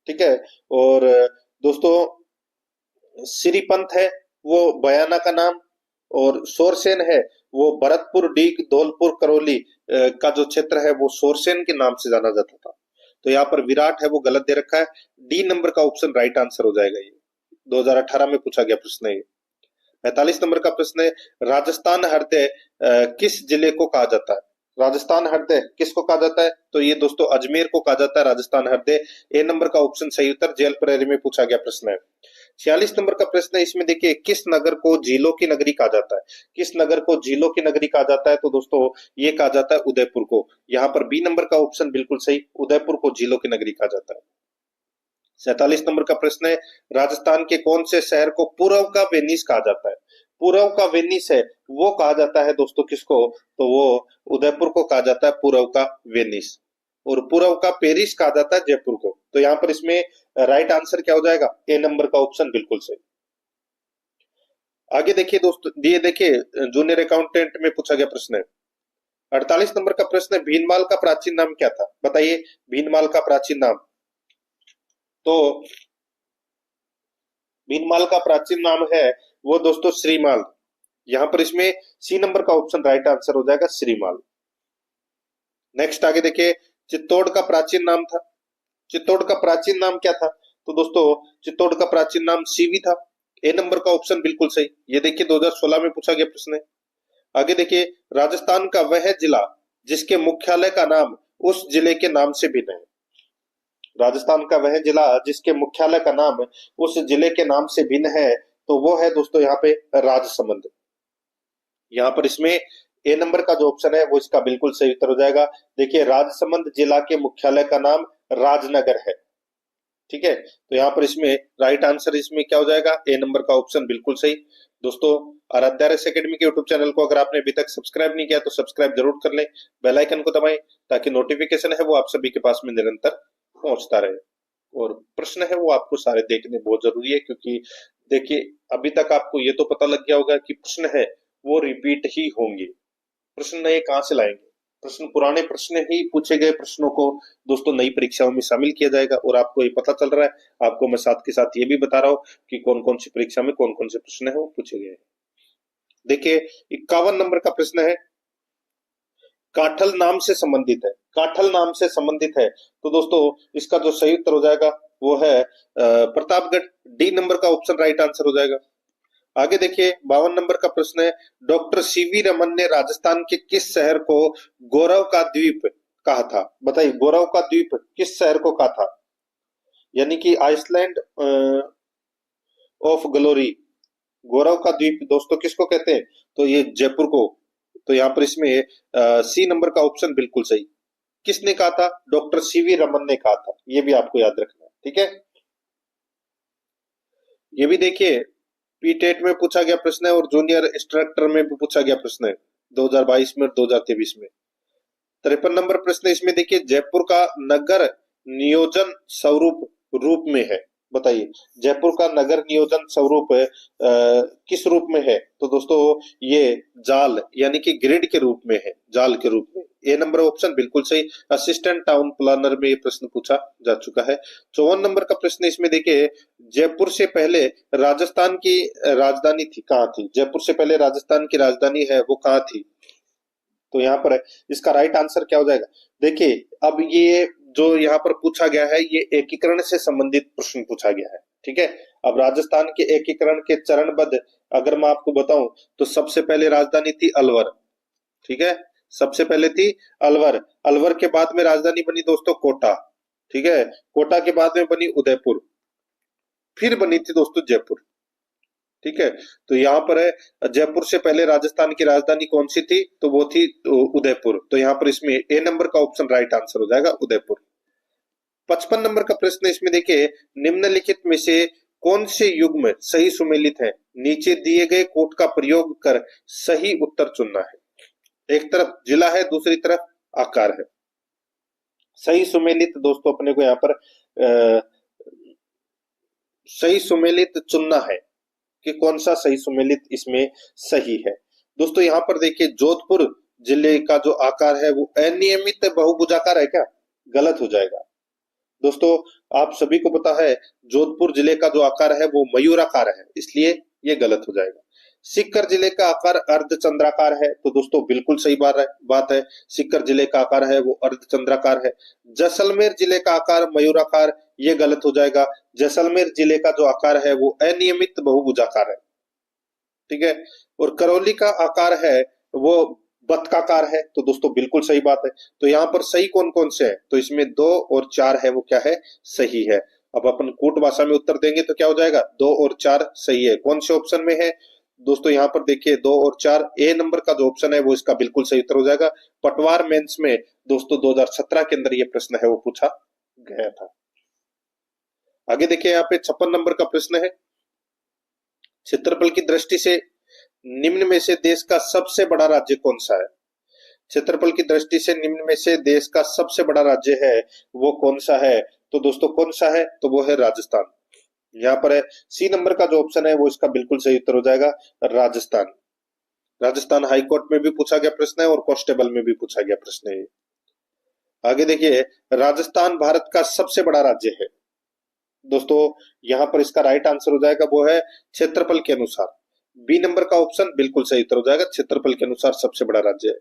ठीक है, और दोस्तों श्रीपंथ है वो बयाना का नाम, और सोरसेन है वो भरतपुर डीग धौलपुर करौली का जो क्षेत्र है वो सोरसेन के नाम से जाना जाता था। तो यहाँ पर विराट है वो गलत दे रखा है। डी नंबर का ऑप्शन राइट आंसर हो जाएगा। ये 2018 में पूछा गया प्रश्न है। 45 नंबर का प्रश्न है, राजस्थान हृदय किस जिले को कहा जाता है? राजस्थान हृदय किसको कहा जाता है? तो ये दोस्तों अजमेर को कहा जाता है राजस्थान हृदय। ए नंबर का ऑप्शन सही उत्तर जेल प्रहरी में पूछा गया प्रश्न है। 46 नंबर का प्रश्न है, इसमें देखिए किस नगर को झीलों की नगरी कहा जाता है? किस नगर को झीलों की नगरी कहा जाता है? तो दोस्तों ये कहा जाता है उदयपुर को। यहाँ पर बी नंबर का ऑप्शन बिल्कुल सही, उदयपुर को झीलों की नगरी कहा जाता है। 47 नंबर का प्रश्न है, राजस्थान के कौन से शहर को पूर्व का वेनिस कहा जाता है? पूर्व का वेनिस है वो कहा जाता है दोस्तों किसको? तो वो उदयपुर को कहा जाता है पूर्व का वेनिस, और पूर्व का पेरिस कहा जाता है जयपुर को। तो यहाँ पर इसमें राइट आंसर क्या हो जाएगा? ए नंबर का ऑप्शन बिल्कुल सही। आगे देखिए दोस्तों, ये देखिए जूनियर अकाउंटेंट में पूछा गया प्रश्न है। 48 नंबर का प्रश्न है, भीनमाल का प्राचीन नाम क्या था? बताइए भीनमाल का प्राचीन नाम। तो भीनमाल का प्राचीन नाम है वो दोस्तों श्रीमाल। यहां पर इसमें सी नंबर का ऑप्शन राइट आंसर हो जाएगा, श्रीमाल। नेक्स्ट आगे देखिए, चित्तौड़ का प्राचीन नाम था। चित्तौड़ का प्राचीन नाम क्या था? तो दोस्तों चित्तौड़ का प्राचीन नाम सीवी था। ए नंबर का ऑप्शन बिल्कुल सही। ये देखिए 2016 में पूछा गया प्रश्न है। आगे देखिए, राजस्थान का वह जिला जिसके मुख्यालय का नाम उस जिले के नाम से भिन्न है। राजस्थान का वह जिला जिसके मुख्यालय का नाम उस जिले के नाम से भिन्न है, तो वो है दोस्तों यहाँ पे राजसमंद। यहाँ पर इसमें ए नंबर का जो ऑप्शन है वो इसका बिल्कुल सही उत्तर हो जाएगा। देखिए राजसमंद जिला के मुख्यालय का नाम राजनगर है। ठीक है, तो यहाँ पर इसमें राइट आंसर इसमें क्या हो जाएगा? ए नंबर का ऑप्शन बिल्कुल सही। दोस्तों आराध्या रेस एकेडमी के यूट्यूब चैनल को अगर आपने अभी तक सब्सक्राइब नहीं किया तो सब्सक्राइब जरूर कर लें, बेल आइकन को दबाएं ताकि नोटिफिकेशन है वो आप सभी के पास में निरंतर पहुंचता रहे। और प्रश्न है वो आपको सारे देखने बहुत जरूरी है, क्योंकि देखिए अभी तक आपको ये तो पता लग गया होगा कि प्रश्न है वो रिपीट ही होंगे। प्रश्न नए कहाँ से लाएंगे? प्रश्न पुराने प्रश्न ही पूछे गए प्रश्नों को दोस्तों नई परीक्षाओं में शामिल किया जाएगा, और आपको ये पता चल रहा है। आपको मैं साथ के साथ ये भी बता रहा हूँ कि कौन कौन सी परीक्षा में कौन कौन से प्रश्न है वो पूछे गए हैं। देखिए 51 नंबर का प्रश्न है, काठल नाम से संबंधित है। काठल नाम से संबंधित है, तो दोस्तों इसका जो सही उत्तर हो जाएगा वो है प्रतापगढ़। डी नंबर का ऑप्शन राइट आंसर हो जाएगा। आगे देखिए 52 नंबर का प्रश्न है, डॉक्टर सीवी रमन ने राजस्थान के किस शहर को गौरव का द्वीप कहा था? बताइए गौरव का द्वीप किस शहर को कहा था? यानी कि आइसलैंड ऑफ ग्लोरी, गौरव का द्वीप दोस्तों किसको कहते हैं? तो ये जयपुर को। तो यहाँ पर इसमें सी नंबर का ऑप्शन बिल्कुल सही। किसने कहा था? डॉक्टर सीवी रमन ने कहा था, ये भी आपको याद रखना है। ठीक है, ये भी देखिए पीटेट में पूछा गया प्रश्न है और जूनियर इंस्ट्रक्टर में भी पूछा गया प्रश्न है 2022 में और 2023 में। 53 नंबर प्रश्न इसमें देखिए, जयपुर का नगर नियोजन स्वरूप रूप में है। बताइए, जयपुर का नगर नियोजन स्वरूप किस रूप में है? तो दोस्तों ये जाल यानी कि ग्रिड के रूप में है, जाल के रूप में। ए नंबर ऑप्शन बिल्कुल सही, असिस्टेंट टाउन प्लानर में ये प्रश्न पूछा जा चुका है। 54 नंबर का प्रश्न इसमें देखिए, जयपुर से पहले राजस्थान की राजधानी थी, कहाँ थी? जयपुर से पहले राजस्थान की राजधानी है वो कहाँ थी? तो यहाँ पर इसका राइट आंसर क्या हो जाएगा? देखिए, अब ये जो यहाँ पर पूछा गया है ये एकीकरण से संबंधित प्रश्न पूछा गया है, ठीक है। अब राजस्थान के एकीकरण के चरणबद्ध अगर मैं आपको बताऊं तो सबसे पहले राजधानी थी अलवर, ठीक है। सबसे पहले थी अलवर, अलवर के बाद में राजधानी बनी दोस्तों कोटा, ठीक है। कोटा के बाद में बनी उदयपुर, फिर बनी थी दोस्तों जयपुर, ठीक है। तो यहाँ पर है जयपुर से पहले राजस्थान की राजधानी कौन सी थी? तो वो थी उदयपुर। तो यहाँ पर इसमें ए नंबर का ऑप्शन राइट आंसर हो जाएगा, उदयपुर। 55 नंबर का प्रश्न इसमें देखिए, निम्नलिखित में से कौन से युग्म सही सुमेलित है? नीचे दिए गए कोट का प्रयोग कर सही उत्तर चुनना है। एक तरफ जिला है, दूसरी तरफ आकार है। सही सुमेलित दोस्तों अपने को यहाँ पर सही सुमेलित चुनना है कि कौन सा सही सुमेलित इसमें सही है। दोस्तों यहाँ पर देखिए, जोधपुर जिले का जो आकार है वो अनियमित बहुभुजाकार है क्या? गलत हो जाएगा। दोस्तों आप सभी को पता है जोधपुर जिले का जो आकार है वो मयूराकार है, इसलिए ये गलत हो जाएगा। सीकर जिले का आकार अर्धचंद्राकार है, तो दोस्तों बिल्कुल सही बात है, सीकर जिले का आकार है वो अर्धचंद्राकार है। जैसलमेर जिले का आकार मयूराकार, ये गलत हो जाएगा। जैसलमेर जिले का जो आकार है वो अनियमित बहुभुजाकार है, ठीक है। और करौली का आकार है वो बतकाकार है, तो दोस्तों बिल्कुल सही बात है। तो यहाँ पर सही कौन कौन से है? तो इसमें 2 और 4 है वो क्या है? सही है। अब अपन कूट भाषा में उत्तर देंगे तो क्या हो जाएगा? 2 और 4 सही है। कौन से ऑप्शन में है दोस्तों? यहाँ पर देखिए 2 और 4, ए नंबर का जो ऑप्शन है वो इसका बिल्कुल सही उत्तर हो जाएगा। पटवार मेंस में दोस्तों 2017 के अंदर ये प्रश्न है वो पूछा गया था। आगे देखिए, यहाँ पे 56 नंबर का प्रश्न है, क्षेत्रफल की दृष्टि से निम्न में से देश का सबसे बड़ा राज्य कौन सा है? क्षेत्रफल की दृष्टि से निम्न में से देश का सबसे बड़ा राज्य है वो कौन सा है? तो दोस्तों कौन सा है? तो वो है राजस्थान। यहाँ पर है सी नंबर का जो ऑप्शन है वो इसका बिल्कुल सही उत्तर हो जाएगा, राजस्थान। राजस्थान हाईकोर्ट में भी पूछा गया प्रश्न है और कांस्टेबल में भी पूछा गया प्रश्न है। आगे देखिए, राजस्थान भारत का सबसे बड़ा राज्य है। दोस्तों यहाँ पर इसका राइट आंसर हो जाएगा वो है क्षेत्रफल के अनुसार। बी नंबर का ऑप्शन बिल्कुल सही उत्तर हो जाएगा, क्षेत्रफल के अनुसार सबसे बड़ा राज्य है।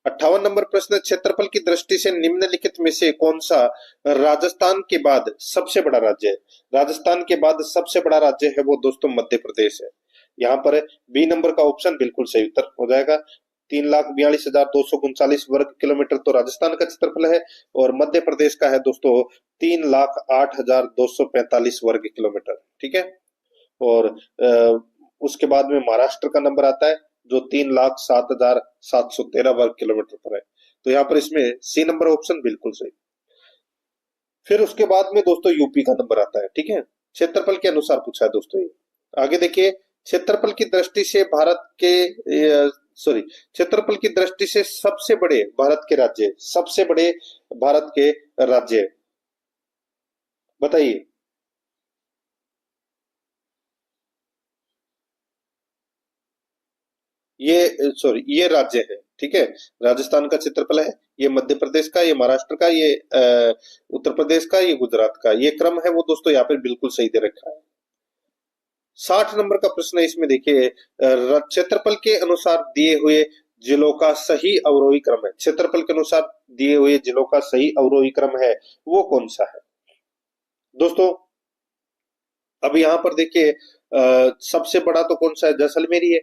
58 नंबर प्रश्न, क्षेत्रफल की दृष्टि से निम्नलिखित में से कौन सा राजस्थान के बाद सबसे बड़ा राज्य है? राजस्थान के बाद सबसे बड़ा राज्य है वो दोस्तों मध्य प्रदेश है। यहाँ पर बी नंबर का ऑप्शन बिल्कुल सही उत्तर हो जाएगा। 3,42,239 वर्ग किलोमीटर तो राजस्थान का क्षेत्रफल है और मध्य प्रदेश का है दोस्तों 3,08,245 वर्ग किलोमीटर, ठीक है। और उसके बाद में महाराष्ट्र का नंबर आता है जो 3,07,713 वर्ग किलोमीटर पर है। तो यहाँ पर इसमें सी नंबर ऑप्शन बिल्कुल सही। फिर उसके बाद में दोस्तों यूपी का नंबर आता है, ठीक है। क्षेत्रफल के अनुसार पूछा है दोस्तों ये। आगे देखिए, क्षेत्रफल की दृष्टि से क्षेत्रफल की दृष्टि से सबसे बड़े भारत के राज्य, सबसे बड़े भारत के राज्य बताइए। ये राज्य है, ठीक है। राजस्थान का क्षेत्रफल है, ये मध्य प्रदेश का, ये महाराष्ट्र का, ये उत्तर प्रदेश का, ये गुजरात का। ये क्रम है वो दोस्तों यहाँ पे बिल्कुल सही दे रखा है। 60 नंबर का प्रश्न है इसमें देखिए, क्षेत्रफल के अनुसार दिए हुए जिलों का सही अवरोही क्रम है। क्षेत्रफल के अनुसार दिए हुए जिलों का सही अवरोही क्रम है वो कौन सा है? दोस्तों अब यहाँ पर देखिए, सबसे बड़ा तो कौन सा है? जैसलमेर ही है,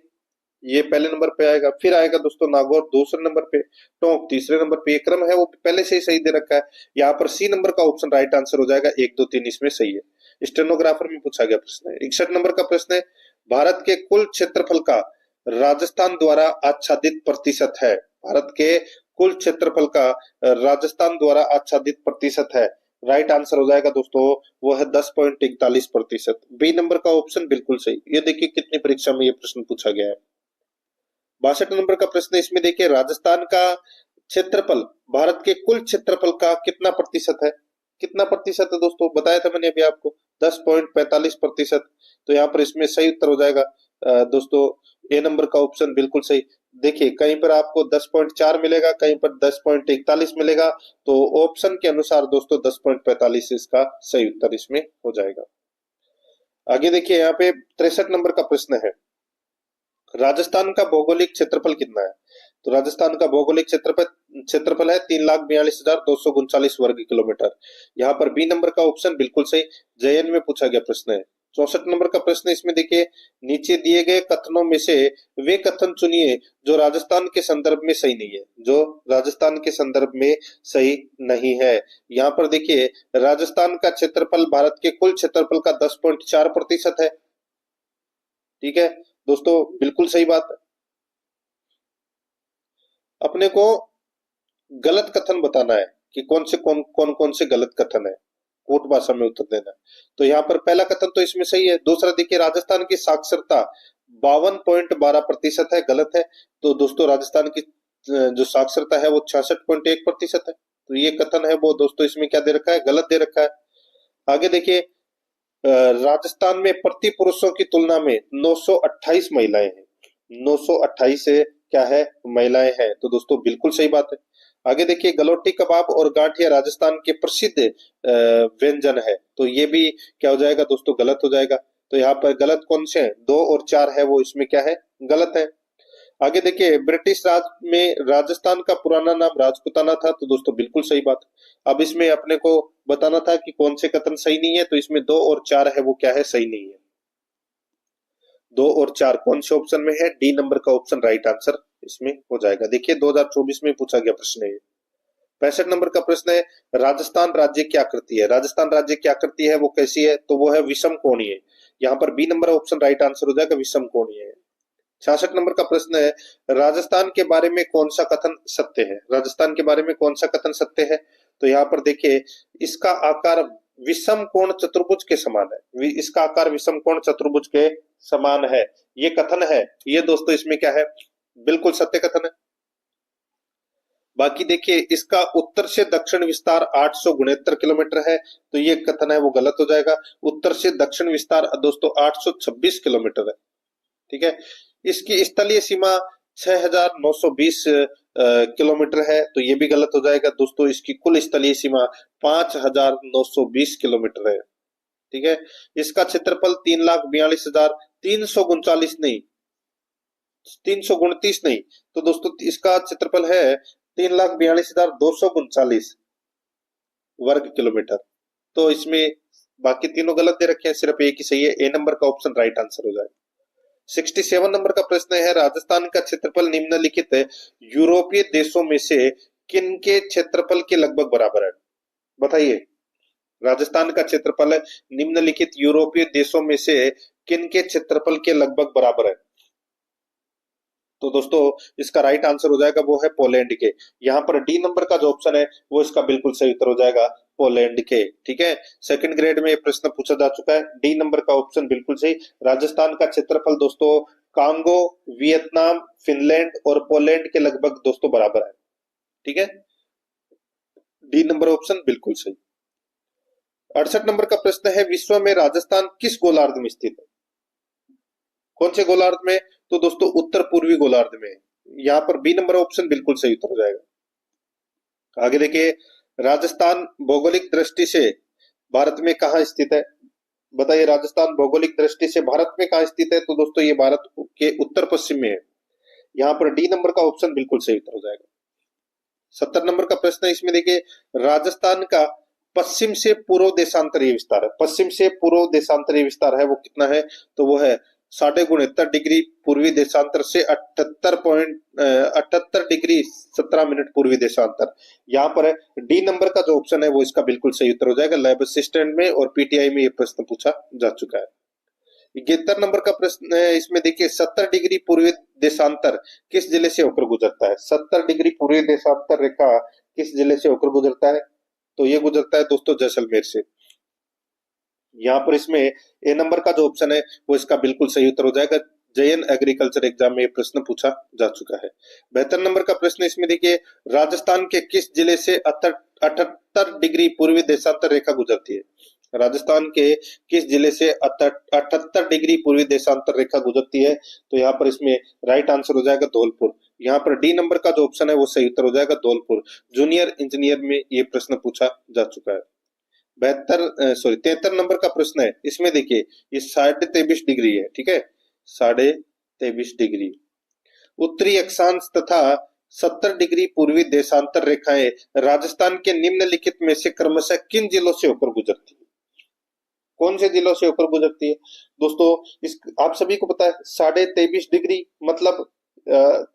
ये पहले नंबर पे आएगा। फिर आएगा दोस्तों नागौर दूसरे नंबर पे, टोंक तीसरे नंबर पे। ये क्रम है वो पहले से ही सही दे रखा है। यहाँ पर सी नंबर का ऑप्शन राइट आंसर हो जाएगा, 1 2 3 इसमें सही है। स्टेनोग्राफर में पूछा गया प्रश्न है। 61 नंबर का प्रश्न है, भारत के कुल क्षेत्रफल का राजस्थान द्वारा आच्छादित प्रतिशत है। भारत के कुल क्षेत्रफल का राजस्थान द्वारा आच्छादित प्रतिशत है। राइट आंसर हो जाएगा दोस्तों वो है 10.41%। बी नंबर का ऑप्शन बिल्कुल सही। ये देखिए कितनी परीक्षा में ये प्रश्न पूछा गया है। 62 नंबर का प्रश्न इसमें देखिए, राजस्थान का क्षेत्रफल भारत के कुल क्षेत्रफल का कितना प्रतिशत है? कितना प्रतिशत है दोस्तों? बताया था मैंने अभी आपको 10.45%। तो यहाँ पर इसमें सही उत्तर हो जाएगा दोस्तों ए नंबर का ऑप्शन बिल्कुल सही। देखिए कहीं पर आपको 10.4 मिलेगा, कहीं पर 10.41 मिलेगा, तो ऑप्शन के अनुसार दोस्तों 10.45 इसका सही उत्तर इसमें हो जाएगा। आगे देखिए यहाँ पे 63 नंबर का प्रश्न है, राजस्थान का भौगोलिक क्षेत्रफल कितना है? तो राजस्थान का भौगोलिक क्षेत्रफल है 3,42,239 वर्ग किलोमीटर। यहाँ पर बी नंबर का ऑप्शन बिल्कुल सही, जयन में पूछा गया प्रश्न है। 64 नंबर का प्रश्न इसमें देखिए, नीचे दिए गए कथनों में से वे कथन चुनिए जो राजस्थान के संदर्भ में सही नहीं है। जो राजस्थान के संदर्भ में सही नहीं है, यहाँ पर देखिए राजस्थान का क्षेत्रफल भारत के कुल क्षेत्रफल का 10.4% है। ठीक है दोस्तों, बिल्कुल सही बात है। अपने को गलत कथन बताना है कि कौन से गलत कथन है, कोट भाषा में उत्तर देना है। तो यहाँ पर पहला कथन तो इसमें सही है। दूसरा देखिए, राजस्थान की साक्षरता 52.12% है, गलत है। तो दोस्तों राजस्थान की जो साक्षरता है वो 66.1% है। तो ये कथन है वो दोस्तों इसमें क्या दे रखा है? गलत दे रखा है। आगे देखिए, राजस्थान में प्रति पुरुषों की तुलना में 928 महिलाएं हैं। 928 से क्या है? महिलाएं हैं। तो दोस्तों बिल्कुल सही बात है। आगे देखिए, गलोटी कबाब और गांठिया राजस्थान के प्रसिद्ध व्यंजन है। तो ये भी क्या हो जाएगा दोस्तों? गलत हो जाएगा। तो यहाँ पर गलत कौन से हैं? 2 और 4 है वो इसमें क्या है? गलत है। आगे देखिए, ब्रिटिश राज में राजस्थान का पुराना नाम राजपुताना था। तो दोस्तों बिल्कुल सही बात। अब इसमें अपने को बताना था कि कौन से कथन सही नहीं है। तो इसमें 2 और 4 है वो क्या है? सही नहीं है। 2 और 4 कौन से ऑप्शन में है? डी नंबर का ऑप्शन राइट आंसर इसमें हो जाएगा। देखिए 2024 में पूछा गया प्रश्न है। 65 नंबर का प्रश्न है, राजस्थान राज्य क्या करती है? राजस्थान राज्य क्या करती है, वो कैसी है? तो वो है विषम कोणीय। यहाँ पर B number option right answer हो जाएगा, विषम कोणीय है। 66 नंबर का प्रश्न है, राजस्थान के बारे में कौन सा कथन सत्य है? राजस्थान के बारे में कौन सा कथन सत्य है? तो यहाँ पर देखिए, इसका आकार विषम कोण चतुर्भुज के समान है। इसका आकार विषम कोण चतुर्भुज के समान है, ये कथन है। ये दोस्तों इसमें क्या है? बिल्कुल सत्य कथन है। बाकी देखिए, इसका उत्तर से दक्षिण विस्तार 869 किलोमीटर है। तो ये कथन है वो गलत हो जाएगा। उत्तर से दक्षिण विस्तार दोस्तों 826 किलोमीटर है। ठीक है। इसकी स्थलीय सीमा 6,920 किलोमीटर है। तो ये भी गलत हो जाएगा दोस्तों। इसकी कुल स्थलीय सीमा 5,920 किलोमीटर है। ठीक है। इसका क्षेत्रफल 3,42,339 नहीं, 329 नहीं। तो दोस्तों इसका क्षेत्रफल है 3,42,239 वर्ग किलोमीटर। तो इसमें बाकी तीनों गलत दे रखे हैं, सिर्फ एक ही सही है। ए नंबर का ऑप्शन राइट आंसर हो जाएगा। 67 नंबर का प्रश्न है, राजस्थान का क्षेत्रफल निम्नलिखित यूरोपीय देशों में से किन के क्षेत्रफल के लगभग बराबर है? बताइए, राजस्थान का क्षेत्रफल निम्नलिखित यूरोपीय देशों में से किन के क्षेत्रफल के लगभग बराबर है? तो दोस्तों इसका राइट आंसर हो जाएगा वो है पोलैंड के। यहाँ पर डी नंबर का जो ऑप्शन है वो इसका बिल्कुल सही उत्तर हो जाएगा, पोलैंड के। ठीक है, सेकंड ग्रेड में प्रश्न पूछा जा चुका है। डी नंबर का ऑप्शन बिल्कुल सही। राजस्थान का क्षेत्रफल दोस्तों कांगो, वियतनाम, फिनलैंड और पोलैंड के लगभग दोस्तों बराबर है। ठीक है, डी नंबर ऑप्शन बिल्कुल सही। 68 नंबर का प्रश्न है, विश्व में राजस्थान किस गोलार्ध में स्थित है? कौन से गोलार्ध में? तो दोस्तों उत्तर पूर्वी गोलार्ध में। यहाँ पर बी नंबर ऑप्शन बिल्कुल सही उत्तर हो जाएगा। आगे देखिए, राजस्थान भौगोलिक दृष्टि से भारत में कहाँ स्थित है? बताइए, राजस्थान भौगोलिक दृष्टि से भारत में कहाँ स्थित है? तो दोस्तों ये भारत के उत्तर पश्चिम में है। यहाँ पर डी नंबर का ऑप्शन बिल्कुल सही उत्तर हो जाएगा। 70 नंबर का प्रश्न है, इसमें देखिए, राजस्थान का पश्चिम से पूर्व देशांतरीय विस्तार है। पश्चिम से पूर्व देशांतरीय विस्तार है वो कितना है? तो वो है 69.5 पूर्वी देशांतर से 78 डिग्री 17 मिनट पूर्वी देशांतर। यहाँ पर डी नंबर का जो ऑप्शन है वो इसका बिल्कुल सही उत्तर हो जाएगा। लैब असिस्टेंट में और पीटीआई में ये प्रश्न पूछा जा चुका है। 71 नंबर का प्रश्न है, इसमें देखिए 70 डिग्री पूर्वी देशांतर किस जिले से होकर गुजरता है? 70 डिग्री पूर्वी देशांतर रेखा किस जिले से होकर गुजरता है? तो ये गुजरता है दोस्तों जैसलमेर से। यहाँ पर इसमें ए नंबर का जो ऑप्शन है वो इसका बिल्कुल सही उत्तर हो जाएगा। जयन एग्रीकल्चर एग्जाम में ये प्रश्न पूछा जा चुका है। 72 नंबर का प्रश्न इसमें देखिए, राजस्थान के किस जिले से 78 डिग्री पूर्वी देशांतर रेखा गुजरती है? राजस्थान के किस जिले से 78 डिग्री पूर्वी देशांतर रेखा गुजरती है? तो यहाँ पर इसमें राइट आंसर हो जाएगा धौलपुर। यहाँ पर डी नंबर का जो ऑप्शन है वो सही उत्तर हो जाएगा धौलपुर। जूनियर इंजीनियर में ये प्रश्न पूछा जा चुका है। 73 नंबर का प्रश्न है, इसमें देखिए ये 23.5 डिग्री है, ठीक है, 23.5 डिग्री उत्तरी अक्षांश तथा 70 डिग्री पूर्वी देशांतर रेखाएं राजस्थान के निम्नलिखित में से क्रमशः किन जिलों से होकर गुजरती है? कौन से जिलों से होकर गुजरती है? दोस्तों इस आप सभी को पता है 23.5 डिग्री मतलब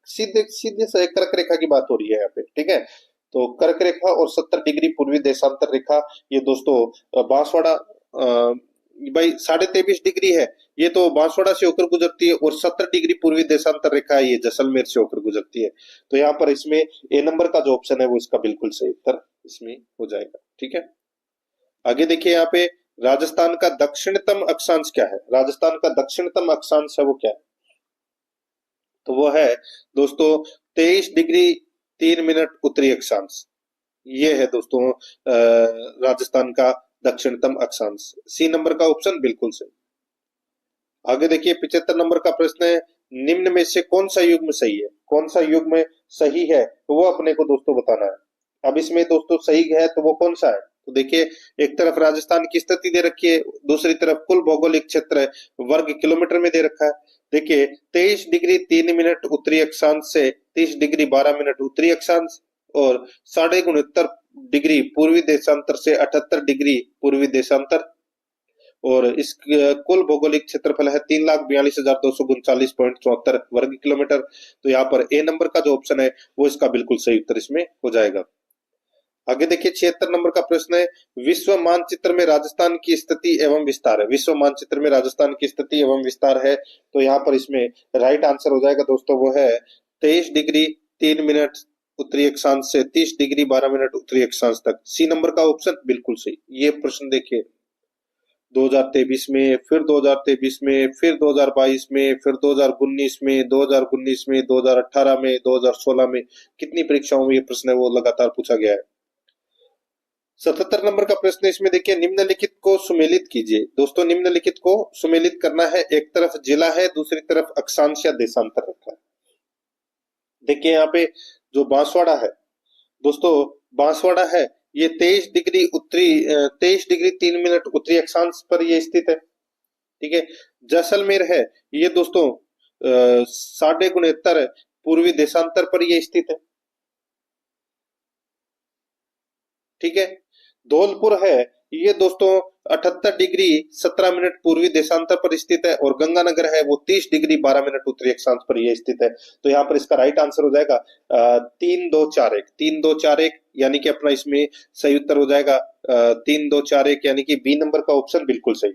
सीधे सीधे से कर्क रेखा की बात हो रही है यहाँ पे, ठीक है। तो कर्क रेखा और 70 डिग्री पूर्वी देशांतर रेखा, ये दोस्तों बांसवाड़ा भाई 23.5 डिग्री है, ये तो बांसवाड़ा से होकर गुजरती है, और 70 डिग्री पूर्वी देशांतर रेखा ये जैसलमेर से होकर गुजरती है। तो यहाँ पर इसमें ए नंबर का जो ऑप्शन है वो इसका बिल्कुल सही उत्तर इसमें हो जाएगा, ठीक है। आगे देखिए यहाँ पे राजस्थान का दक्षिणतम अक्षांश क्या है? राजस्थान का दक्षिणतम अक्षांश है वो क्या है? तो वो है दोस्तों 23 डिग्री 3 मिनट उत्तरी अक्षांश। ये है दोस्तों राजस्थान का दक्षिणतम अक्षांश। सी नंबर का ऑप्शन बिल्कुल सही। आगे देखिए 75 नंबर का प्रश्न है, निम्न में से कौन सा युग्म सही है? कौन सा युग्म सही है तो वो अपने को दोस्तों बताना है। अब इसमें दोस्तों सही है तो वो कौन सा है? तो देखिए एक तरफ राजस्थान की स्थिति दे रखी है, दूसरी तरफ कुल भौगोलिक क्षेत्र वर्ग किलोमीटर में दे रखा है। देखिए 23 डिग्री 3 मिनट उत्तरी अक्षांश से 30 डिग्री 12 मिनट उत्तरी अक्षांश, और 69.5 डिग्री पूर्वी देशांतर से 78 डिग्री पूर्वी देशांतर, और इस कुल भौगोलिक क्षेत्रफल है 3,42,239.74 वर्ग किलोमीटर। तो यहाँ पर ए नंबर का जो ऑप्शन है वो इसका बिल्कुल सही उत्तर इसमें हो जाएगा। आगे देखिए 76 नंबर का प्रश्न है, विश्व मानचित्र में राजस्थान की स्थिति एवं विस्तार है। विश्व मानचित्र में राजस्थान की स्थिति एवं विस्तार है, तो यहाँ पर इसमें राइट आंसर हो जाएगा दोस्तों वो है 23 डिग्री 3 मिनट उत्तरी अक्षांश से 30 डिग्री 12 मिनट उत्तरी अक्षांश तक। सी नंबर का ऑप्शन बिल्कुल सही। ये प्रश्न देखिए 2023 में, फिर 2023 में, फिर 2022 में, फिर 2019 में, 2019 में, 2018 में, 2016 में, कितनी परीक्षाओं में ये प्रश्न है वो लगातार पूछा गया है। 77 नंबर का प्रश्न इसमें देखिए, निम्नलिखित को सुमेलित कीजिए। दोस्तों निम्नलिखित को सुमेलित करना है, एक तरफ जिला है, दूसरी तरफ अक्षांश या देशांतर रखा है। देखिए यहाँ पे जो बांसवाड़ा है दोस्तों, बांसवाड़ा है ये 23 डिग्री 3 मिनट उत्तरी अक्षांश पर ये स्थित है, ठीक है। जैसलमेर है ये दोस्तों 69.5 पूर्वी देशांतर पर ये स्थित है, ठीक है। धौलपुर है ये दोस्तों 78 डिग्री 17 मिनट पूर्वी देशांतर पर स्थित है, और गंगानगर है वो 30 डिग्री 12 मिनट उत्तरी अक्षांश पर ये स्थित है। तो यहाँ पर इसका राइट आंसर हो जाएगा 3241 यानी कि अपना इसमें सही उत्तर हो जाएगा 3241 यानी कि बी नंबर का ऑप्शन बिल्कुल सही।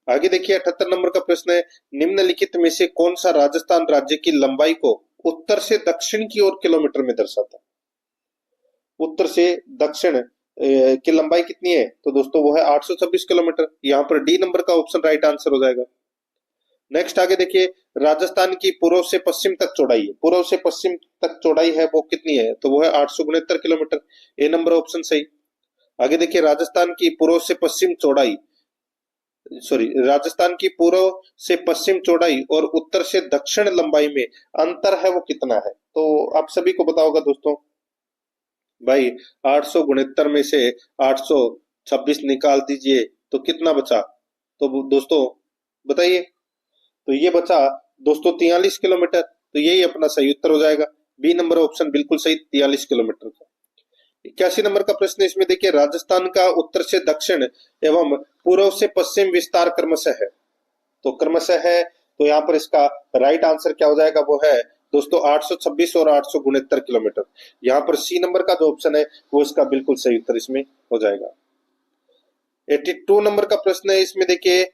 आगे देखिए 78 नंबर का प्रश्न है, निम्नलिखित में से कौन सा राजस्थान राज्य की लंबाई को उत्तर से दक्षिण की ओर किलोमीटर में दर्शाता है? उत्तर से दक्षिण की लंबाई कितनी है? तो दोस्तों वो है 826 किलोमीटर। यहाँ पर डी नंबर का ऑप्शन राइट आंसर हो जाएगा। नेक्स्ट आगे देखिए, राजस्थान की पूर्व से पश्चिम तक चौड़ाई है, पूर्व से पश्चिम तक चौड़ाई है वो कितनी है? तो वो है 869 किलोमीटर। ए नंबर ऑप्शन सही। आगे देखिए, राजस्थान की पूर्व से पश्चिम चौड़ाई राजस्थान की पूर्व से पश्चिम चौड़ाई और उत्तर से दक्षिण लंबाई में अंतर है वो कितना है? तो आप सभी को पता होगा दोस्तों भाई, 869 में से 826 निकाल दीजिए तो कितना बचा? तो दोस्तों बताइए। तो ये बचा दोस्तों 43 किलोमीटर। तो यही अपना सही उत्तर हो जाएगा, बी नंबर ऑप्शन बिल्कुल सही, 43 किलोमीटर का। 81 नंबर का प्रश्न इसमें देखिए, राजस्थान का उत्तर से दक्षिण एवं पूर्व से पश्चिम विस्तार क्रमशः है। तो क्रमशः है, तो यहाँ पर इसका राइट आंसर क्या हो जाएगा? वो है दोस्तों 826 और 869 किलोमीटर। यहाँ पर सी नंबर का जो ऑप्शन है वो इसका बिल्कुल सही उत्तर इसमें हो जाएगा। 82 नंबर का प्रश्न है, इसमें देखिए,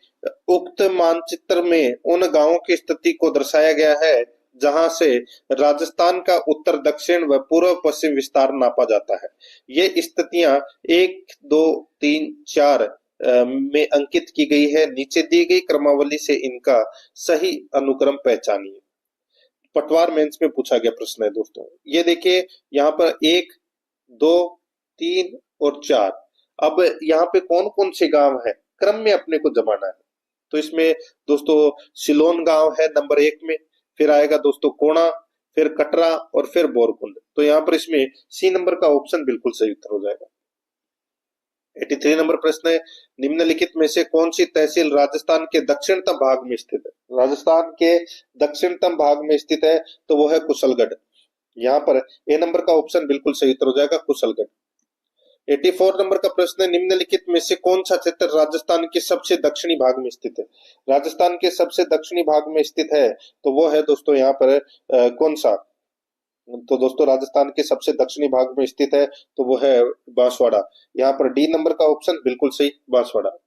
उक्त मानचित्र में उन गांवों की स्थिति को दर्शाया गया है जहां से राजस्थान का उत्तर दक्षिण व पूर्व पश्चिम विस्तार नापा जाता है। ये स्थितियां 1 2 3 4 में अंकित की गई है, नीचे दी गई क्रमावली से इनका सही अनुक्रम पहचानिए। पटवार मेंस में पूछा गया प्रश्न है दोस्तों। ये देखिए यहाँ पर 1, 2, 3 और 4। अब यहाँ पे कौन कौन से गांव है, क्रम में अपने को जमाना है। तो इसमें दोस्तों सिलोन गांव है नंबर 1 में, फिर आएगा दोस्तों कोणा, फिर कटरा और फिर बोरकुंड। तो यहाँ पर इसमें सी नंबर का ऑप्शन बिल्कुल सही उत्तर हो जाएगा। 83 नंबर प्रश्न है, निम्नलिखित में से कौन सी तहसील राजस्थान के दक्षिणतम भाग में स्थित है। राजस्थान के दक्षिणतम भाग में स्थित है तो वो है कुशलगढ़। यहाँ पर ए नंबर का ऑप्शन बिल्कुल सही उत्तर हो जाएगा, कुशलगढ़। 84 नंबर का प्रश्न है, निम्नलिखित में से कौन सा क्षेत्र राजस्थान के सबसे दक्षिणी भाग में स्थित है। राजस्थान के सबसे दक्षिणी भाग में स्थित है तो वो है दोस्तों यहाँ पर कौन सा, तो दोस्तों राजस्थान के सबसे दक्षिणी भाग में स्थित है तो वो है बांसवाड़ा। यहाँ पर डी नंबर का ऑप्शन बिल्कुल सही, बांसवाड़ा।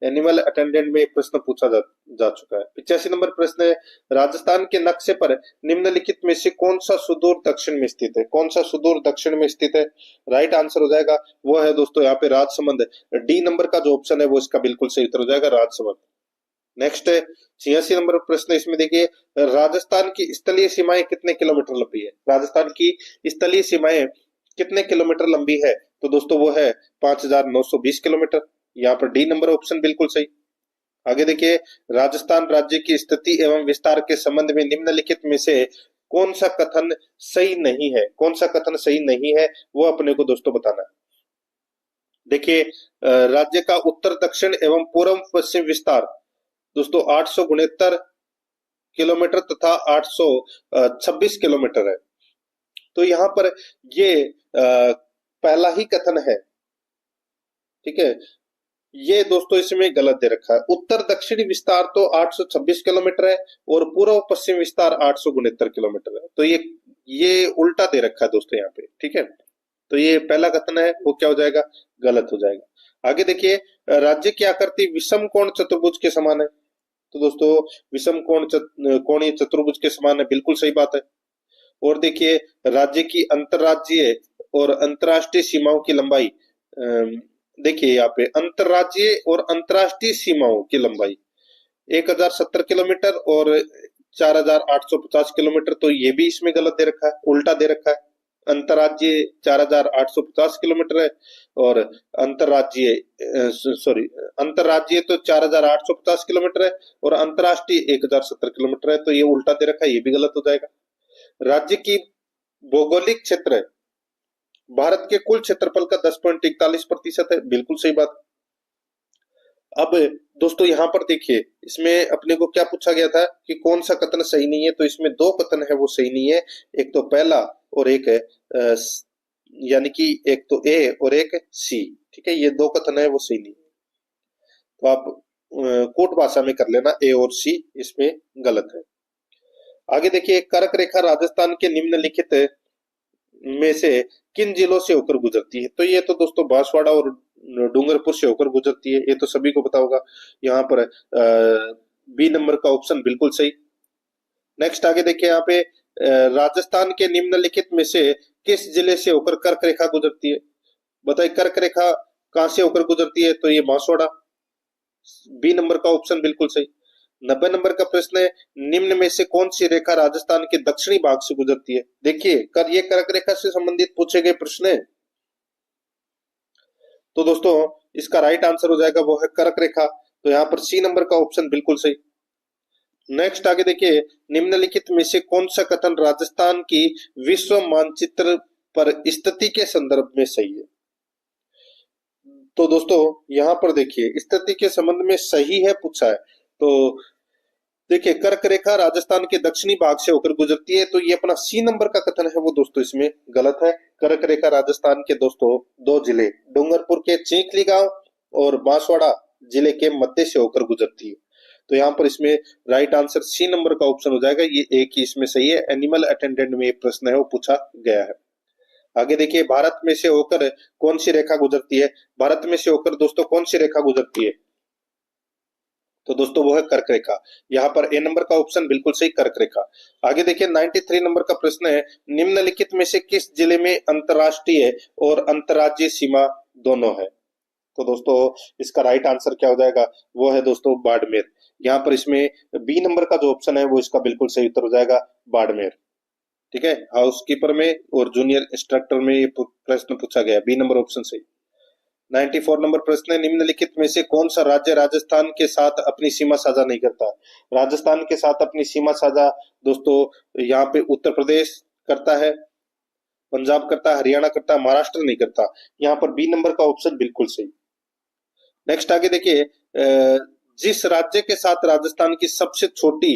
एनिमल अटेंडेंट में एक प्रश्न पूछा जा चुका है। 85 नंबर प्रश्न है, राजस्थान के नक्शे पर निम्नलिखित में से कौन सा सुदूर दक्षिण में स्थित है। कौन सा सुदूर दक्षिण में स्थित है, राइट आंसर हो जाएगा वो है दोस्तों यहाँ पे राजसमंद। डी नंबर का जो ऑप्शन है वो इसका बिल्कुल सही उत्तर हो जाएगा, राजसमंद। नेक्स्ट है 86 नंबर प्रश्न, इसमें देखिए राजस्थान की स्थलीय सीमाएं कितने किलोमीटर लंबी है। राजस्थान की स्थलीय सीमाएं कितने किलोमीटर लंबी है, तो दोस्तों वो है 5920 किलोमीटर। यहाँ पर डी नंबर ऑप्शन बिल्कुल सही। आगे देखिए, राजस्थान राज्य की स्थिति एवं विस्तार के संबंध में निम्नलिखित में से कौन सा कथन सही नहीं है। कौन सा कथन सही नहीं है वो अपने को दोस्तों बताना है। देखिए राज्य का उत्तर दक्षिण एवं पूर्व पश्चिम विस्तार दोस्तों 869 किलोमीटर तथा 826 किलोमीटर है। तो यहाँ पर ये पहला ही कथन है, ठीक है। ये दोस्तों इसमें गलत दे रखा है। उत्तर दक्षिणी विस्तार तो 826 किलोमीटर है और पूर्व पश्चिम विस्तार 869 किलोमीटर है। तो ये उल्टा दे रखा है दोस्तों यहाँ पे, ठीक है। तो ये पहला कथन है वो क्या हो जाएगा, गलत हो जाएगा। आगे देखिए, राज्य की आकृति विषम कोण चतुर्भुज के समान है। तो दोस्तों विषम कोणीय चतुर्भुज के समान है, बिल्कुल सही बात है। और देखिए राज्य की अंतरराज्यीय और अंतरराष्ट्रीय सीमाओं की लंबाई, देखिए यहाँ पे अंतरराज्यीय और अंतरराष्ट्रीय सीमाओं की लंबाई 1070 किलोमीटर और 4850 किलोमीटर। तो ये भी इसमें गलत दे रखा है, उल्टा दे रखा है। अंतरराज्यीय 4850 किलोमीटर है और अंतरराज्यीय तो 4850 किलोमीटर है और अंतरराष्ट्रीय 1070 किलोमीटर है। तो ये उल्टा दे रखा है, ये भी गलत हो जाएगा। राज्य की भौगोलिक क्षेत्र भारत के कुल क्षेत्रफल का 10.41% है, बिल्कुल सही बात। अब दोस्तों यहाँ पर देखिए, इसमें अपने को क्या पूछा गया था कि कौन सा कथन सही नहीं है। तो इसमें दो कथन है वो सही नहीं है, एक तो पहला और एक है यानी कि एक तो ए और एक सी, ठीक है। ये दो कथन है वो सही नहीं है। तो आप कोट भाषा में कर लेना, ए और सी इसमें गलत है। आगे देखिए, कर्क रेखा राजस्थान के निम्नलिखित में से किन जिलों से होकर गुजरती है। तो ये तो दोस्तों बांसवाड़ा और डूंगरपुर से होकर गुजरती है, ये तो सभी को पता होगा। यहाँ पर बी नंबर का ऑप्शन बिल्कुल सही। नेक्स्ट आगे देखिए, यहाँ पे राजस्थान के निम्नलिखित में से किस जिले से होकर कर्क रेखा गुजरती है। बताइए कर्क रेखा कहां से होकर गुजरती है, तो ये बांसवाड़ा, बी नंबर का ऑप्शन बिल्कुल सही। 90 नंबर का प्रश्न है, निम्न में से कौन सी रेखा राजस्थान के दक्षिणी भाग से गुजरती है। देखिए ये कर्क रेखा से संबंधित पूछे गए प्रश्न है। तो दोस्तों इसका राइट आंसर हो जाएगा वो है कर्क रेखा। तो यहाँ पर सी नंबर का ऑप्शन बिल्कुल सही। नेक्स्ट आगे देखिए, निम्नलिखित में से कौन सा कथन राजस्थान की विश्व मानचित्र पर स्थिति के संदर्भ में सही है। तो दोस्तों यहाँ पर देखिए स्थिति के संबंध में सही है पूछा है। तो देखिए कर्क रेखा राजस्थान के दक्षिणी भाग से होकर गुजरती है, तो ये अपना सी नंबर का कथन है वो दोस्तों इसमें गलत है। कर्क रेखा राजस्थान के दोस्तों दो जिले डूंगरपुर के चिंखली गांव और बांसवाड़ा जिले के मध्य से होकर गुजरती है। तो यहाँ पर इसमें राइट आंसर सी नंबर का ऑप्शन हो जाएगा, ये एक ही इसमें सही है। एनिमल अटेंडेंट में एक प्रश्न है वो पूछा गया है। आगे देखिए, भारत में से होकर कौन सी रेखा गुजरती है। भारत में से होकर दोस्तों कौन सी रेखा गुजरती है, तो दोस्तों वो है कर्क रेखा। यहाँ पर ए नंबर का ऑप्शन बिल्कुल सही, कर्क रेखा। आगे देखिए 93 नंबर का प्रश्न है, निम्नलिखित में से किस जिले में अंतरराष्ट्रीय और अंतर्राज्यीय सीमा दोनों है। तो दोस्तों इसका राइट आंसर क्या हो जाएगा, वो है दोस्तों बाड़मेर। यहाँ पर इसमें बी नंबर का जो ऑप्शन है वो इसका बिल्कुल सही उत्तर हो जाएगा, बाड़मेर। ठीक है, हाउसकीपर में और जूनियर इंस्ट्रक्टर में ये प्रश्न पूछा गया, बी नंबर ऑप्शन सही। 94 नंबर प्रश्न है, निम्नलिखित में से कौन सा राज्य राजस्थान के साथ अपनी सीमा साझा नहीं करता। राजस्थान के साथ अपनी सीमा साझा दोस्तों यहाँ पे उत्तर प्रदेश करता है, पंजाब करता है, हरियाणा करता है, महाराष्ट्र नहीं करता। यहाँ पर बी नंबर का ऑप्शन बिल्कुल सही। नेक्स्ट आगे देखिए, जिस राज्य के साथ राजस्थान की सबसे छोटी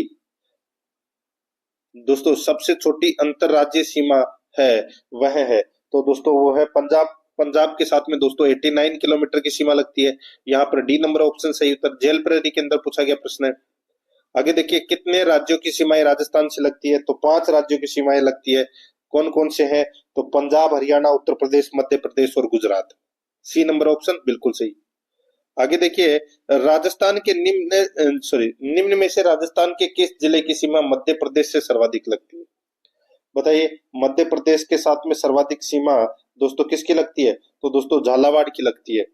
दोस्तों सबसे छोटी अंतरराज्यीय सीमा है वह है, तो दोस्तों वो है पंजाब। पंजाब के साथ में दोस्तों 89 किलोमीटर की सीमा लगती है। यहाँ पर डी नंबर ऑप्शन सही उत्तर, जेल प्रेरी के अंदर पूछा गया प्रश्न है। आगे देखिए, कितने राज्यों की सीमाएं राजस्थान से लगती है, तो 5 राज्यों की सीमाएं लगती है। कौन कौन से हैं, तो पंजाब, हरियाणा, उत्तर प्रदेश, मध्य प्रदेश और गुजरात। सी नंबर ऑप्शन बिल्कुल सही। आगे देखिए, राजस्थान के निम्न में से राजस्थान के किस जिले की सीमा मध्य प्रदेश से सर्वाधिक लगती है। बताइए, मध्य प्रदेश के साथ में सर्वाधिक सीमा दोस्तों किसकी लगती है, तो दोस्तों झालावाड़ की लगती है।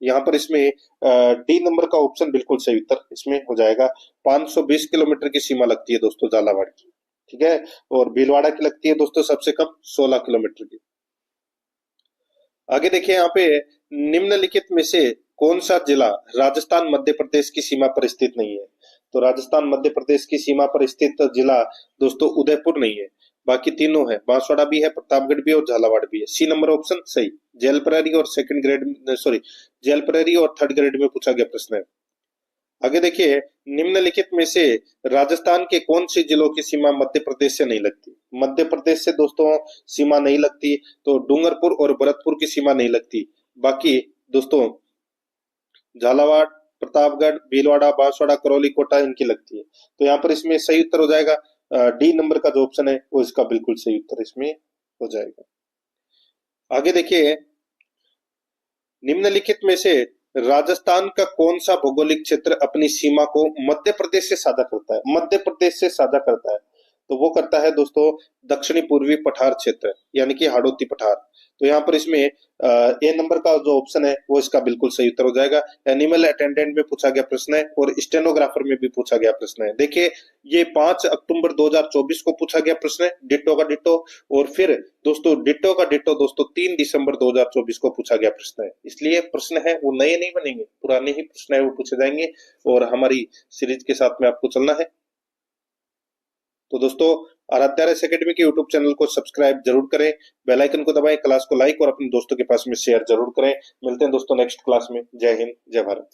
यहाँ पर इसमें डी नंबर का ऑप्शन बिल्कुल सही उत्तर इसमें हो जाएगा। 520 किलोमीटर की सीमा लगती है दोस्तों झालावाड़ की। ठीक है, और भीलवाड़ा की लगती है दोस्तों सबसे कम 16 किलोमीटर की। आगे देखिए, यहाँ पे निम्नलिखित में से कौन सा जिला राजस्थान मध्य प्रदेश की सीमा पर स्थित नहीं है, तो राजस्थान मध्य प्रदेश की सीमा पर स्थित जिला दोस्तों उदयपुर नहीं है, बाकी तीनों है, बांसवाड़ा भी है, प्रतापगढ़ भी और झालावाड़ भी है। सी नंबर ऑप्शन सही। जेलपरेरी और जेलपरेरी और थर्ड ग्रेड में पूछा गया प्रश्न है। आगे देखिए, निम्नलिखित में से राजस्थान के कौन से जिलों की सीमा मध्य प्रदेश से नहीं लगती। मध्य प्रदेश से दोस्तों सीमा नहीं लगती, तो डूंगरपुर और भरतपुर की सीमा नहीं लगती, बाकी दोस्तों झालावाड़, प्रतापगढ़, भीलवाड़ा, बांसवाड़ा, करौली, कोटा इनकी लगती है। तो यहाँ पर इसमें सही उत्तर हो जाएगा डी नंबर का जो ऑप्शन है वो इसका बिल्कुल सही उत्तर इसमें हो जाएगा। आगे देखिए, निम्नलिखित में से राजस्थान का कौन सा भौगोलिक क्षेत्र अपनी सीमा को मध्य प्रदेश से साझा करता है। मध्य प्रदेश से साझा करता है, तो वो करता है दोस्तों दक्षिणी पूर्वी पठार क्षेत्र, यानी कि हाड़ौती पठार। तो यहाँ पर इसमें ए नंबर का जो ऑप्शन है वो इसका बिल्कुल सही उत्तर हो जाएगा। एनिमल अटेंडेंट में पूछा गया प्रश्न है और स्टेनोग्राफर में भी पूछा गया प्रश्न है। देखिए, ये 5 अक्टूबर 2024 को पूछा गया प्रश्न है, डिट्टो का डिट्टो, और फिर दोस्तों डिट्टो का डिट्टो दोस्तों 3 दिसंबर 2024 को पूछा गया प्रश्न है। इसलिए प्रश्न है वो नए नहीं बनेंगे, पुराने ही प्रश्न है वो पूछे जाएंगे, और हमारी सीरीज के साथ में आपको चलना है। तो दोस्तों, आराध्या रेस एकेडमी के यूट्यूब चैनल को सब्सक्राइब जरूर करें, बेल आइकन को दबाएं, क्लास को लाइक और अपने दोस्तों के पास में शेयर जरूर करें। मिलते हैं दोस्तों नेक्स्ट क्लास में। जय हिंद, जय भारत।